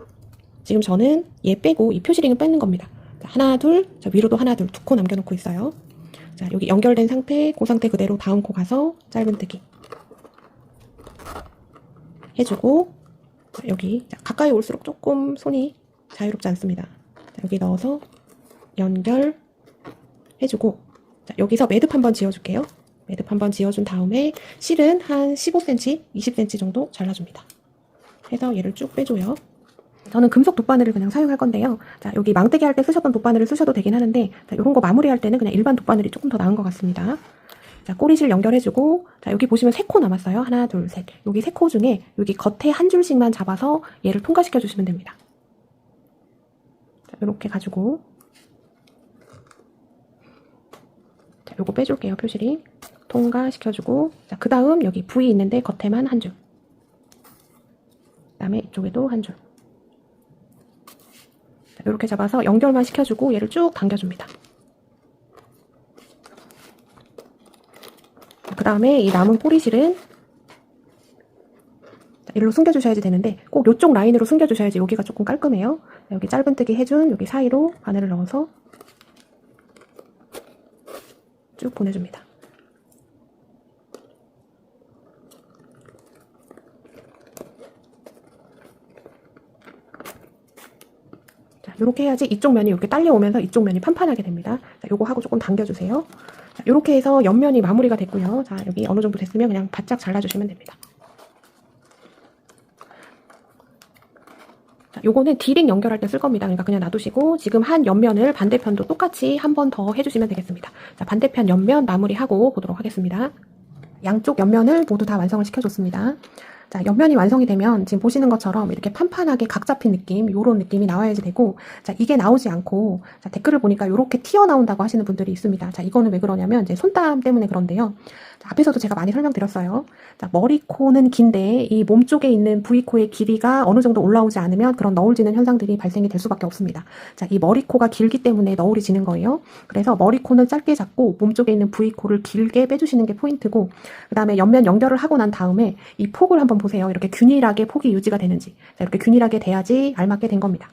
Speaker 1: 지금 저는 얘 빼고 이 표시링을 뺏는 겁니다. 자, 하나, 둘, 자, 위로도 하나, 둘, 두 코 남겨놓고 있어요. 자, 여기 연결된 상태, 그 상태 그대로 다음 코 가서 짧은뜨기 해주고 자, 여기 자, 가까이 올수록 조금 손이 자유롭지 않습니다. 자, 여기 넣어서 연결 해주고 자, 여기서 매듭 한번 지어줄게요. 매듭 한번 지어준 다음에 실은 한 15cm, 20cm 정도 잘라줍니다. 해서 얘를 쭉 빼줘요. 저는 금속 돗바늘을 그냥 사용할 건데요. 자, 여기 망뜨기 할 때 쓰셨던 돗바늘을 쓰셔도 되긴 하는데 자, 이런 거 마무리할 때는 그냥 일반 돗바늘이 조금 더 나은 것 같습니다. 자, 꼬리실 연결해주고 자, 여기 보시면 3코 남았어요. 하나, 둘, 셋. 여기 3코 중에 여기 겉에 한 줄씩만 잡아서 얘를 통과시켜 주시면 됩니다. 자, 이렇게 가지고 자, 요거 빼줄게요. 표시링 통과시켜주고 자, 그 다음 여기 V 있는데 겉에만 한 줄. 그 다음에 이쪽에도 한 줄. 자, 이렇게 잡아서 연결만 시켜주고 얘를 쭉 당겨줍니다. 그 다음에 이 남은 꼬리실은 일로 숨겨주셔야지 되는데 꼭 이쪽 라인으로 숨겨주셔야지 여기가 조금 깔끔해요. 여기 짧은뜨기 해준 여기 사이로 바늘을 넣어서 쭉 보내줍니다. 자, 이렇게 해야지 이쪽 면이 이렇게 딸려오면서 이쪽 면이 판판하게 됩니다. 자, 요거 하고 조금 당겨주세요. 자, 이렇게 해서 옆면이 마무리가 됐고요. 자, 여기 어느 정도 됐으면 그냥 바짝 잘라주시면 됩니다. 자, 요거는 D링 연결할 때 쓸 겁니다. 그러니까 그냥 놔두시고 지금 한 옆면을 반대편도 똑같이 한 번 더 해주시면 되겠습니다. 자, 반대편 옆면 마무리하고 보도록 하겠습니다. 양쪽 옆면을 모두 다 완성을 시켜줬습니다. 자, 옆면이 완성이 되면 지금 보시는 것처럼 이렇게 판판하게 각 잡힌 느낌, 요런 느낌이 나와야지 되고, 자, 이게 나오지 않고, 자, 댓글을 보니까 요렇게 튀어나온다고 하시는 분들이 있습니다. 자, 이거는 왜 그러냐면 이제 손땀 때문에 그런데요. 자, 앞에서도 제가 많이 설명드렸어요. 자, 머리코는 긴데 이 몸 쪽에 있는 V코의 길이가 어느 정도 올라오지 않으면 그런 너울 지는 현상들이 발생이 될 수밖에 없습니다. 자, 이 머리코가 길기 때문에 너울이 지는 거예요. 그래서 머리코는 짧게 잡고 몸 쪽에 있는 V코를 길게 빼주시는 게 포인트고, 그 다음에 옆면 연결을 하고 난 다음에 이 폭을 한번 보세요. 이렇게 균일하게 폭이 유지가 되는지. 자, 이렇게 균일하게 돼야지 알맞게 된 겁니다.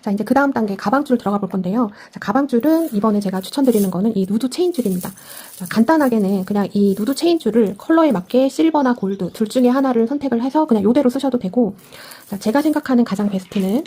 Speaker 1: 자, 이제 그 다음 단계 가방줄 들어가 볼 건데요. 자, 가방줄은 이번에 제가 추천드리는 거는 이 누드 체인줄입니다. 자, 간단하게는 그냥 이 누드 체인줄을 컬러에 맞게 실버나 골드 둘 중에 하나를 선택을 해서 그냥 이대로 쓰셔도 되고, 자, 제가 생각하는 가장 베스트는,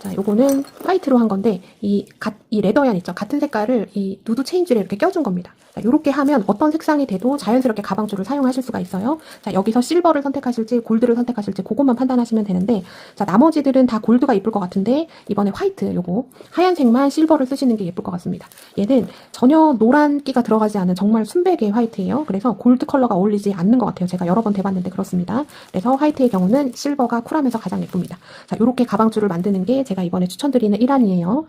Speaker 1: 자, 요거는 화이트로 한 건데, 이 레더얀 있죠? 같은 색깔을 이 누드 체인줄에 이렇게 껴준 겁니다. 자, 요렇게 하면 어떤 색상이 돼도 자연스럽게 가방줄을 사용하실 수가 있어요. 자, 여기서 실버를 선택하실지 골드를 선택하실지 그것만 판단하시면 되는데, 자, 나머지들은 다 골드가 이쁠 것 같은데, 이번에 화이트 요거 하얀색만 실버를 쓰시는 게 예쁠 것 같습니다. 얘는 전혀 노란기가 들어가지 않은 정말 순백의 화이트예요. 그래서 골드 컬러가 어울리지 않는 것 같아요. 제가 여러 번 대봤는데 그렇습니다. 그래서 화이트의 경우는 실버가 쿨하면서 가장 예쁩니다. 자, 요렇게 가방줄을 만드는 게 제가 이번에 추천드리는 일환이에요.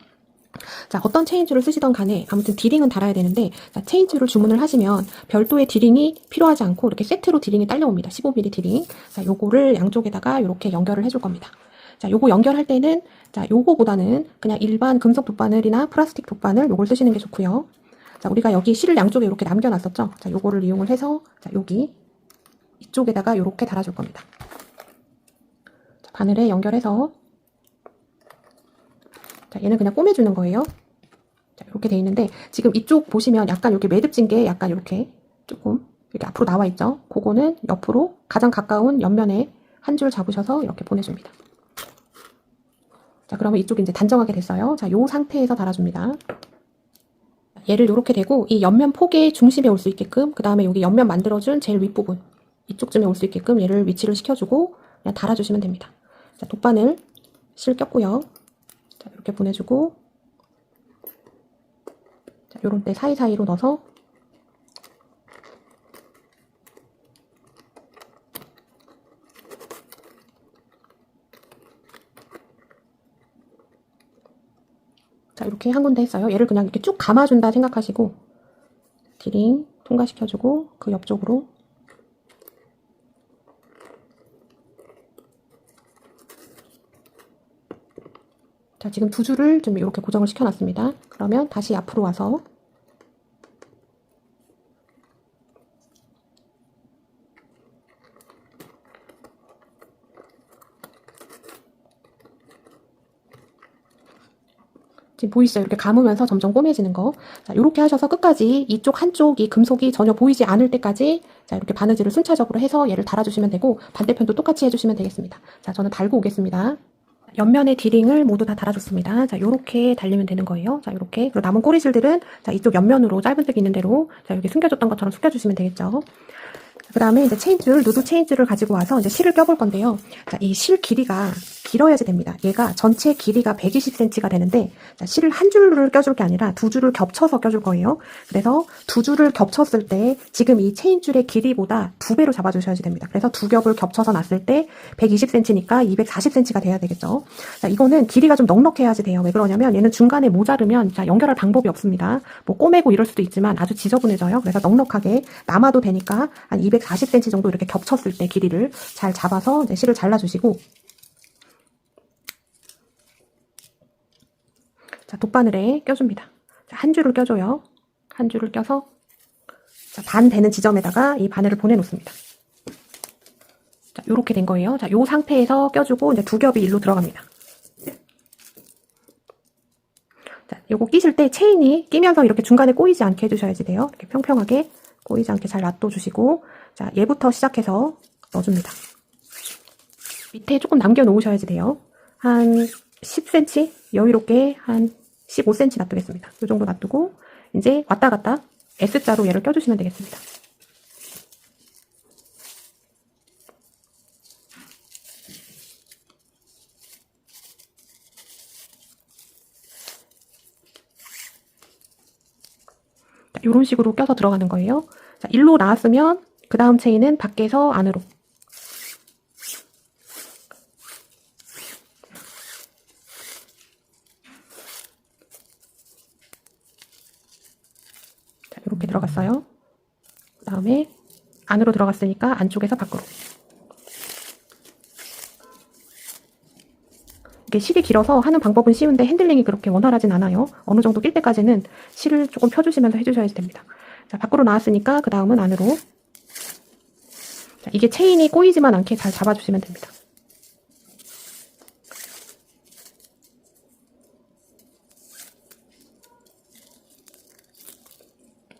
Speaker 1: 자, 어떤 체인줄을 쓰시던 간에 아무튼 디링은 달아야 되는데, 자, 체인줄을 주문을 하시면 별도의 디링이 필요하지 않고 이렇게 세트로 디링이 딸려옵니다. 15mm 디링. 자, 요거를 양쪽에다가 이렇게 연결을 해줄 겁니다. 자, 요거 연결할 때는, 자, 요거보다는 그냥 일반 금속 돗바늘이나 플라스틱 돗바늘 요걸 쓰시는 게 좋고요. 자, 우리가 여기 실을 양쪽에 이렇게 남겨놨었죠. 자, 요거를 이용을 해서, 자, 여기 이쪽에다가 이렇게 달아줄 겁니다. 자, 바늘에 연결해서, 자, 얘는 그냥 꼬매주는 거예요. 자, 이렇게 돼 있는데, 지금 이쪽 보시면 약간 이렇게 매듭진 게 약간 이렇게 조금 이렇게 앞으로 나와 있죠. 그거는 옆으로 가장 가까운 옆면에 한 줄 잡으셔서 이렇게 보내줍니다. 자, 그러면 이쪽이 이제 단정하게 됐어요. 자, 요 상태에서 달아줍니다. 얘를 이렇게 대고 이 옆면 폭의 중심에 올 수 있게끔, 그 다음에 여기 옆면 만들어준 제일 윗부분 이쪽쯤에 올 수 있게끔 얘를 위치를 시켜주고 그냥 달아주시면 됩니다. 자, 돗바늘 실 꼈고요. 자, 이렇게 보내주고, 자, 요런 때 사이사이로 넣어서, 자, 이렇게 한 군데 했어요. 얘를 그냥 이렇게 쭉 감아준다 생각하시고, 디링 통과시켜주고, 그 옆쪽으로. 자, 지금 두 줄을 좀 이렇게 고정을 시켜놨습니다. 그러면 다시 앞으로 와서, 지금 보이시죠? 이렇게 감으면서 점점 꼬매지는 거. 자, 이렇게 하셔서 끝까지 이쪽 한쪽 이 금속이 전혀 보이지 않을 때까지, 자, 이렇게 바느질을 순차적으로 해서 얘를 달아주시면 되고, 반대편도 똑같이 해주시면 되겠습니다. 자, 저는 달고 오겠습니다. 옆면에 디링을 모두 다 달아줬습니다. 자, 요렇게 달리면 되는 거예요. 자, 요렇게. 그리고 남은 꼬리실들은, 자, 이쪽 옆면으로 짧은색 있는 대로, 자, 여기 숨겨줬던 것처럼 숨겨주시면 되겠죠. 그 다음에 이제 체인줄, 누드 체인줄을 가지고 와서 이제 실을 껴볼 건데요. 자, 이 실 길이가 길어야지 됩니다. 얘가 전체 길이가 120cm가 되는데, 자, 실을 한 줄을 껴줄 게 아니라 두 줄을 겹쳐서 껴줄 거예요. 그래서 두 줄을 겹쳤을 때 지금 이 체인줄의 길이보다 2배로 잡아주셔야지 됩니다. 그래서 두 겹을 겹쳐서 놨을 때 120cm니까 240cm가 돼야 되겠죠. 자, 이거는 길이가 좀 넉넉해야지 돼요. 왜 그러냐면 얘는 중간에 모자르면, 자, 연결할 방법이 없습니다. 뭐 꼬매고 이럴 수도 있지만 아주 지저분해져요. 그래서 넉넉하게 남아도 되니까 한 240cm 정도 이렇게 겹쳤을 때 길이를 잘 잡아서 이제 실을 잘라주시고, 자, 돗바늘에 껴줍니다. 자, 한 줄을 껴줘요. 한 줄을 껴서, 자, 반 되는 지점에다가 이 바늘을 보내놓습니다. 자, 요렇게 된 거예요. 자, 요 상태에서 껴주고 이제 두 겹이 일로 들어갑니다. 자, 요거 끼실 때 체인이 끼면서 이렇게 중간에 꼬이지 않게 해주셔야지 돼요. 이렇게 평평하게 꼬이지 않게 잘 놔둬주시고, 자, 얘부터 시작해서 넣어줍니다. 밑에 조금 남겨놓으셔야지 돼요. 한 10cm? 여유롭게 한 15cm 놔두겠습니다. 이 정도 놔두고 이제 왔다 갔다 S자로 얘를 껴주시면 되겠습니다. 자, 이런 식으로 껴서 들어가는 거예요. 자, 일로 나왔으면 그 다음 체인은 밖에서 안으로. 이렇게 들어갔어요. 그 다음에 안으로 들어갔으니까 안쪽에서 밖으로. 이게 실이 길어서 하는 방법은 쉬운데 핸들링이 그렇게 원활하진 않아요. 어느 정도 낄 때까지는 실을 조금 펴주시면서 해주셔야 됩니다. 자, 밖으로 나왔으니까 그 다음은 안으로. 자, 이게 체인이 꼬이지만 않게 잘 잡아주시면 됩니다.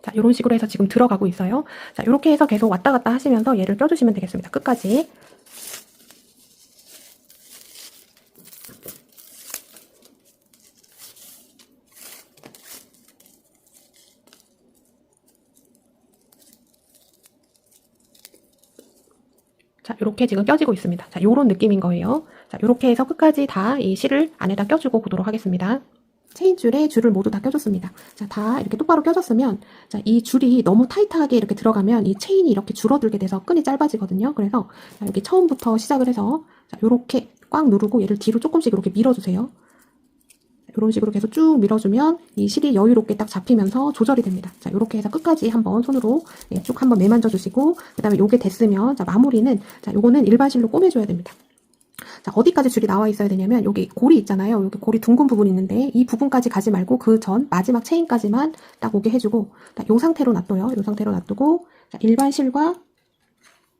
Speaker 1: 자, 이런 식으로 해서 지금 들어가고 있어요. 자, 이렇게 해서 계속 왔다 갔다 하시면서 얘를 껴주시면 되겠습니다. 끝까지. 자, 이렇게 지금 껴지고 있습니다. 자, 요런 느낌인 거예요. 자, 이렇게 해서 끝까지 다 이 실을 안에다 껴주고 보도록 하겠습니다. 체인줄에 줄을 모두 다 껴줬습니다. 자, 다 이렇게 똑바로 껴졌으면, 자, 이 줄이 너무 타이트하게 이렇게 들어가면 이 체인이 이렇게 줄어들게 돼서 끈이 짧아지거든요. 그래서 자, 여기 처음부터 시작을 해서 자, 요렇게 꽉 누르고 얘를 뒤로 조금씩 이렇게 밀어주세요. 이런 식으로 계속 쭉 밀어주면 이 실이 여유롭게 딱 잡히면서 조절이 됩니다. 자, 이렇게 해서 끝까지 한번 손으로 쭉 한번 매만져 주시고, 그 다음에 요게 됐으면, 자, 마무리는, 자, 요거는 일반 실로 꼬매줘야 됩니다. 자, 어디까지 줄이 나와 있어야 되냐면, 여기 고리 있잖아요. 여기 고리 둥근 부분 있는데, 이 부분까지 가지 말고 그 전 마지막 체인까지만 딱 오게 해주고, 자, 요 상태로 놔둬요. 요 상태로 놔두고, 자, 일반 실과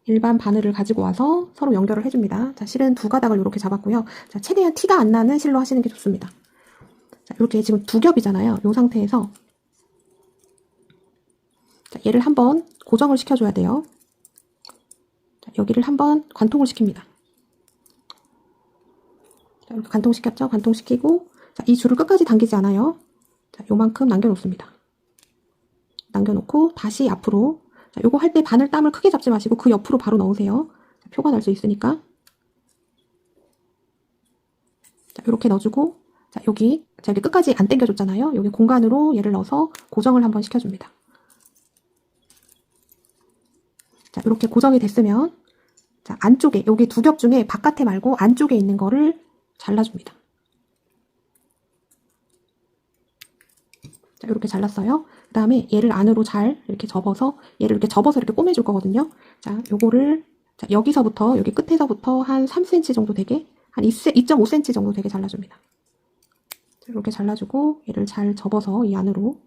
Speaker 1: 일반 바늘을 가지고 와서 서로 연결을 해줍니다. 자, 실은 두 가닥을 이렇게 잡았고요. 자, 최대한 티가 안 나는 실로 하시는 게 좋습니다. 자, 이렇게 지금 두 겹이잖아요. 이 상태에서 자, 얘를 한번 고정을 시켜줘야 돼요. 자, 여기를 한번 관통을 시킵니다. 자, 이렇게 관통시켰죠? 관통시키고 자, 이 줄을 끝까지 당기지 않아요. 자, 요만큼 남겨놓습니다. 남겨놓고 다시 앞으로 자, 요거 할 때 바늘 땀을 크게 잡지 마시고 그 옆으로 바로 넣으세요. 자, 표가 날 수 있으니까 자, 이렇게 넣어주고 자, 여기 자, 여기 끝까지 안 당겨줬잖아요. 여기 공간으로 얘를 넣어서 고정을 한번 시켜줍니다. 자, 이렇게 고정이 됐으면 자, 안쪽에 여기 두 겹 중에 바깥에 말고 안쪽에 있는 거를 잘라줍니다. 자, 이렇게 잘랐어요. 그 다음에 얘를 안으로 잘 이렇게 접어서 얘를 이렇게 접어서 이렇게 꼬매줄 거거든요. 자, 요거를 자, 여기서부터 여기 끝에서부터 한 3cm 정도 되게 한 2.5cm 정도 되게 잘라줍니다. 자, 이렇게 잘라주고 얘를 잘 접어서 이 안으로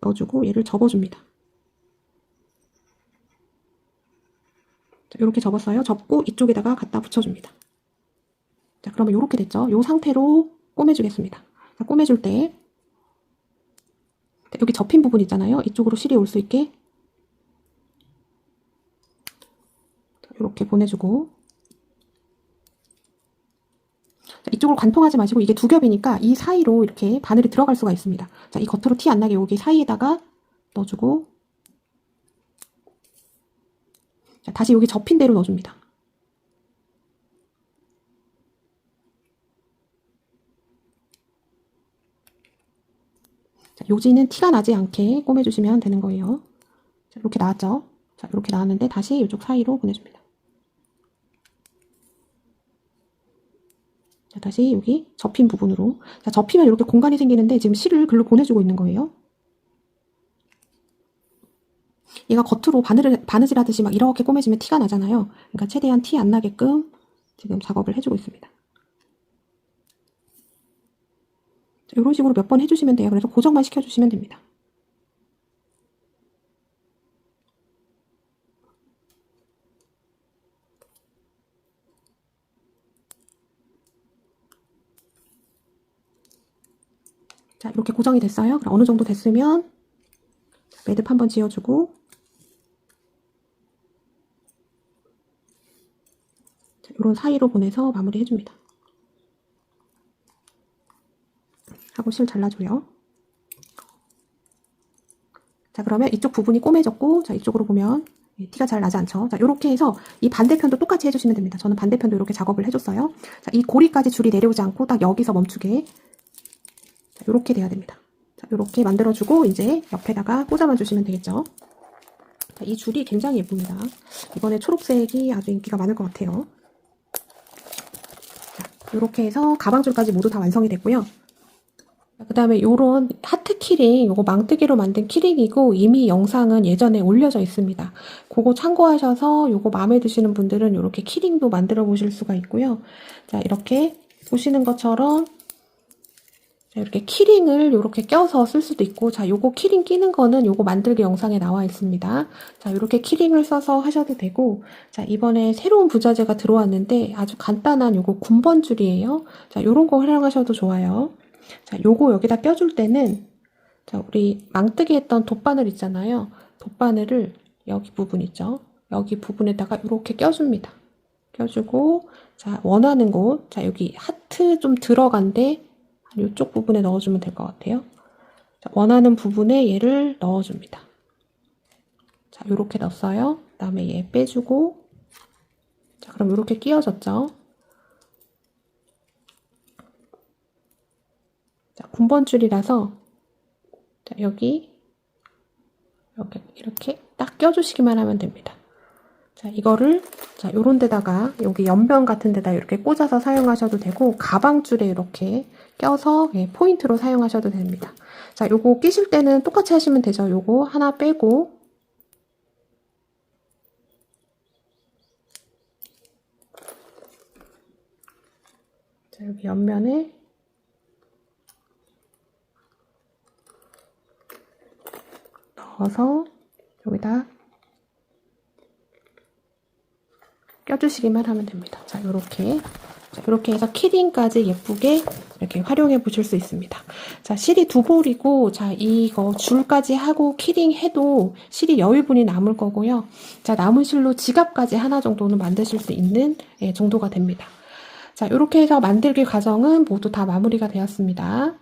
Speaker 1: 넣어주고 얘를 접어줍니다. 자, 이렇게 접었어요. 접고 이쪽에다가 갖다 붙여줍니다. 자, 그러면 이렇게 됐죠. 이 상태로 꼬매주겠습니다. 자, 꼬매줄 때 여기 접힌 부분 있잖아요. 이쪽으로 실이 올 수 있게 이렇게 보내주고 자, 이쪽으로 관통하지 마시고 이게 두 겹이니까 이 사이로 이렇게 바늘이 들어갈 수가 있습니다. 자, 이 겉으로 티 안 나게 여기 사이에다가 넣어주고 자, 다시 여기 접힌 대로 넣어줍니다. 자, 요지는 티가 나지 않게 꼬매주시면 되는 거예요. 자, 이렇게 나왔죠? 자, 이렇게 나왔는데 다시 이쪽 사이로 보내줍니다. 자, 다시 여기 접힌 부분으로 자, 접히면 이렇게 공간이 생기는데 지금 실을 글로 보내주고 있는 거예요. 얘가 겉으로 바느질 하듯이 막 이렇게 꼬매지면 티가 나잖아요. 그러니까 최대한 티 안 나게끔 지금 작업을 해주고 있습니다. 자, 이런 식으로 몇 번 해주시면 돼요. 그래서 고정만 시켜주시면 됩니다. 자, 이렇게 고정이 됐어요. 그럼 어느 정도 됐으면 매듭 한번 지어주고 자, 이런 사이로 보내서 마무리 해줍니다. 하고 실 잘라줘요. 자, 그러면 이쪽 부분이 꼬매졌고 자, 이쪽으로 보면 티가 잘 나지 않죠. 자, 이렇게 해서 이 반대편도 똑같이 해주시면 됩니다. 저는 반대편도 이렇게 작업을 해줬어요. 자, 이 고리까지 줄이 내려오지 않고 딱 여기서 멈추게 자, 이렇게 돼야 됩니다. 자, 이렇게 만들어주고 이제 옆에다가 꽂아만 주시면 되겠죠. 자, 이 줄이 굉장히 예쁩니다. 이번에 초록색이 아주 인기가 많을 것 같아요. 자, 이렇게 해서 가방줄까지 모두 다 완성이 됐고요. 그 다음에 요런 하트 키링, 요거 망뜨개로 만든 키링이고 이미 영상은 예전에 올려져 있습니다. 그거 참고하셔서 요거 마음에 드시는 분들은 요렇게 키링도 만들어 보실 수가 있고요. 자, 이렇게 보시는 것처럼 자, 이렇게 키링을 이렇게 껴서 쓸 수도 있고, 자, 요거 키링 끼는 거는 요거 만들기 영상에 나와 있습니다. 자, 이렇게 키링을 써서 하셔도 되고, 자, 이번에 새로운 부자재가 들어왔는데 아주 간단한 요거 군번줄이에요. 자, 요런 거 활용하셔도 좋아요. 자, 요거 여기다 껴줄 때는, 자, 우리 망뜨기 했던 돗바늘 있잖아요. 돗바늘을 여기 부분 있죠. 여기 부분에다가 이렇게 껴줍니다. 껴주고, 자, 원하는 곳, 자, 여기 하트 좀 들어간데, 이쪽 부분에 넣어주면 될 것 같아요. 자, 원하는 부분에 얘를 넣어줍니다. 자, 요렇게 넣었어요. 그 다음에 얘 빼주고, 자, 그럼 요렇게 끼워졌죠. 자, 군번줄이라서, 자, 여기 이렇게 딱 껴주시기만 하면 됩니다. 자, 이거를, 자, 요런 데다가, 여기 연변 같은 데다 이렇게 꽂아서 사용하셔도 되고, 가방줄에 이렇게 껴서 포인트로 사용하셔도 됩니다. 자, 요거 끼실 때는 똑같이 하시면 되죠. 요거 하나 빼고, 자, 여기 옆면에 넣어서 여기다 껴주시기만 하면 됩니다. 자, 요렇게. 자, 이렇게 해서 키링까지 예쁘게 이렇게 활용해 보실 수 있습니다. 자, 실이 2볼이고, 자, 이거 줄까지 하고 키링 해도 실이 여유분이 남을 거고요. 자, 남은 실로 지갑까지 하나 정도는 만드실 수 있는 정도가 됩니다. 자, 이렇게 해서 만들기 과정은 모두 다 마무리가 되었습니다.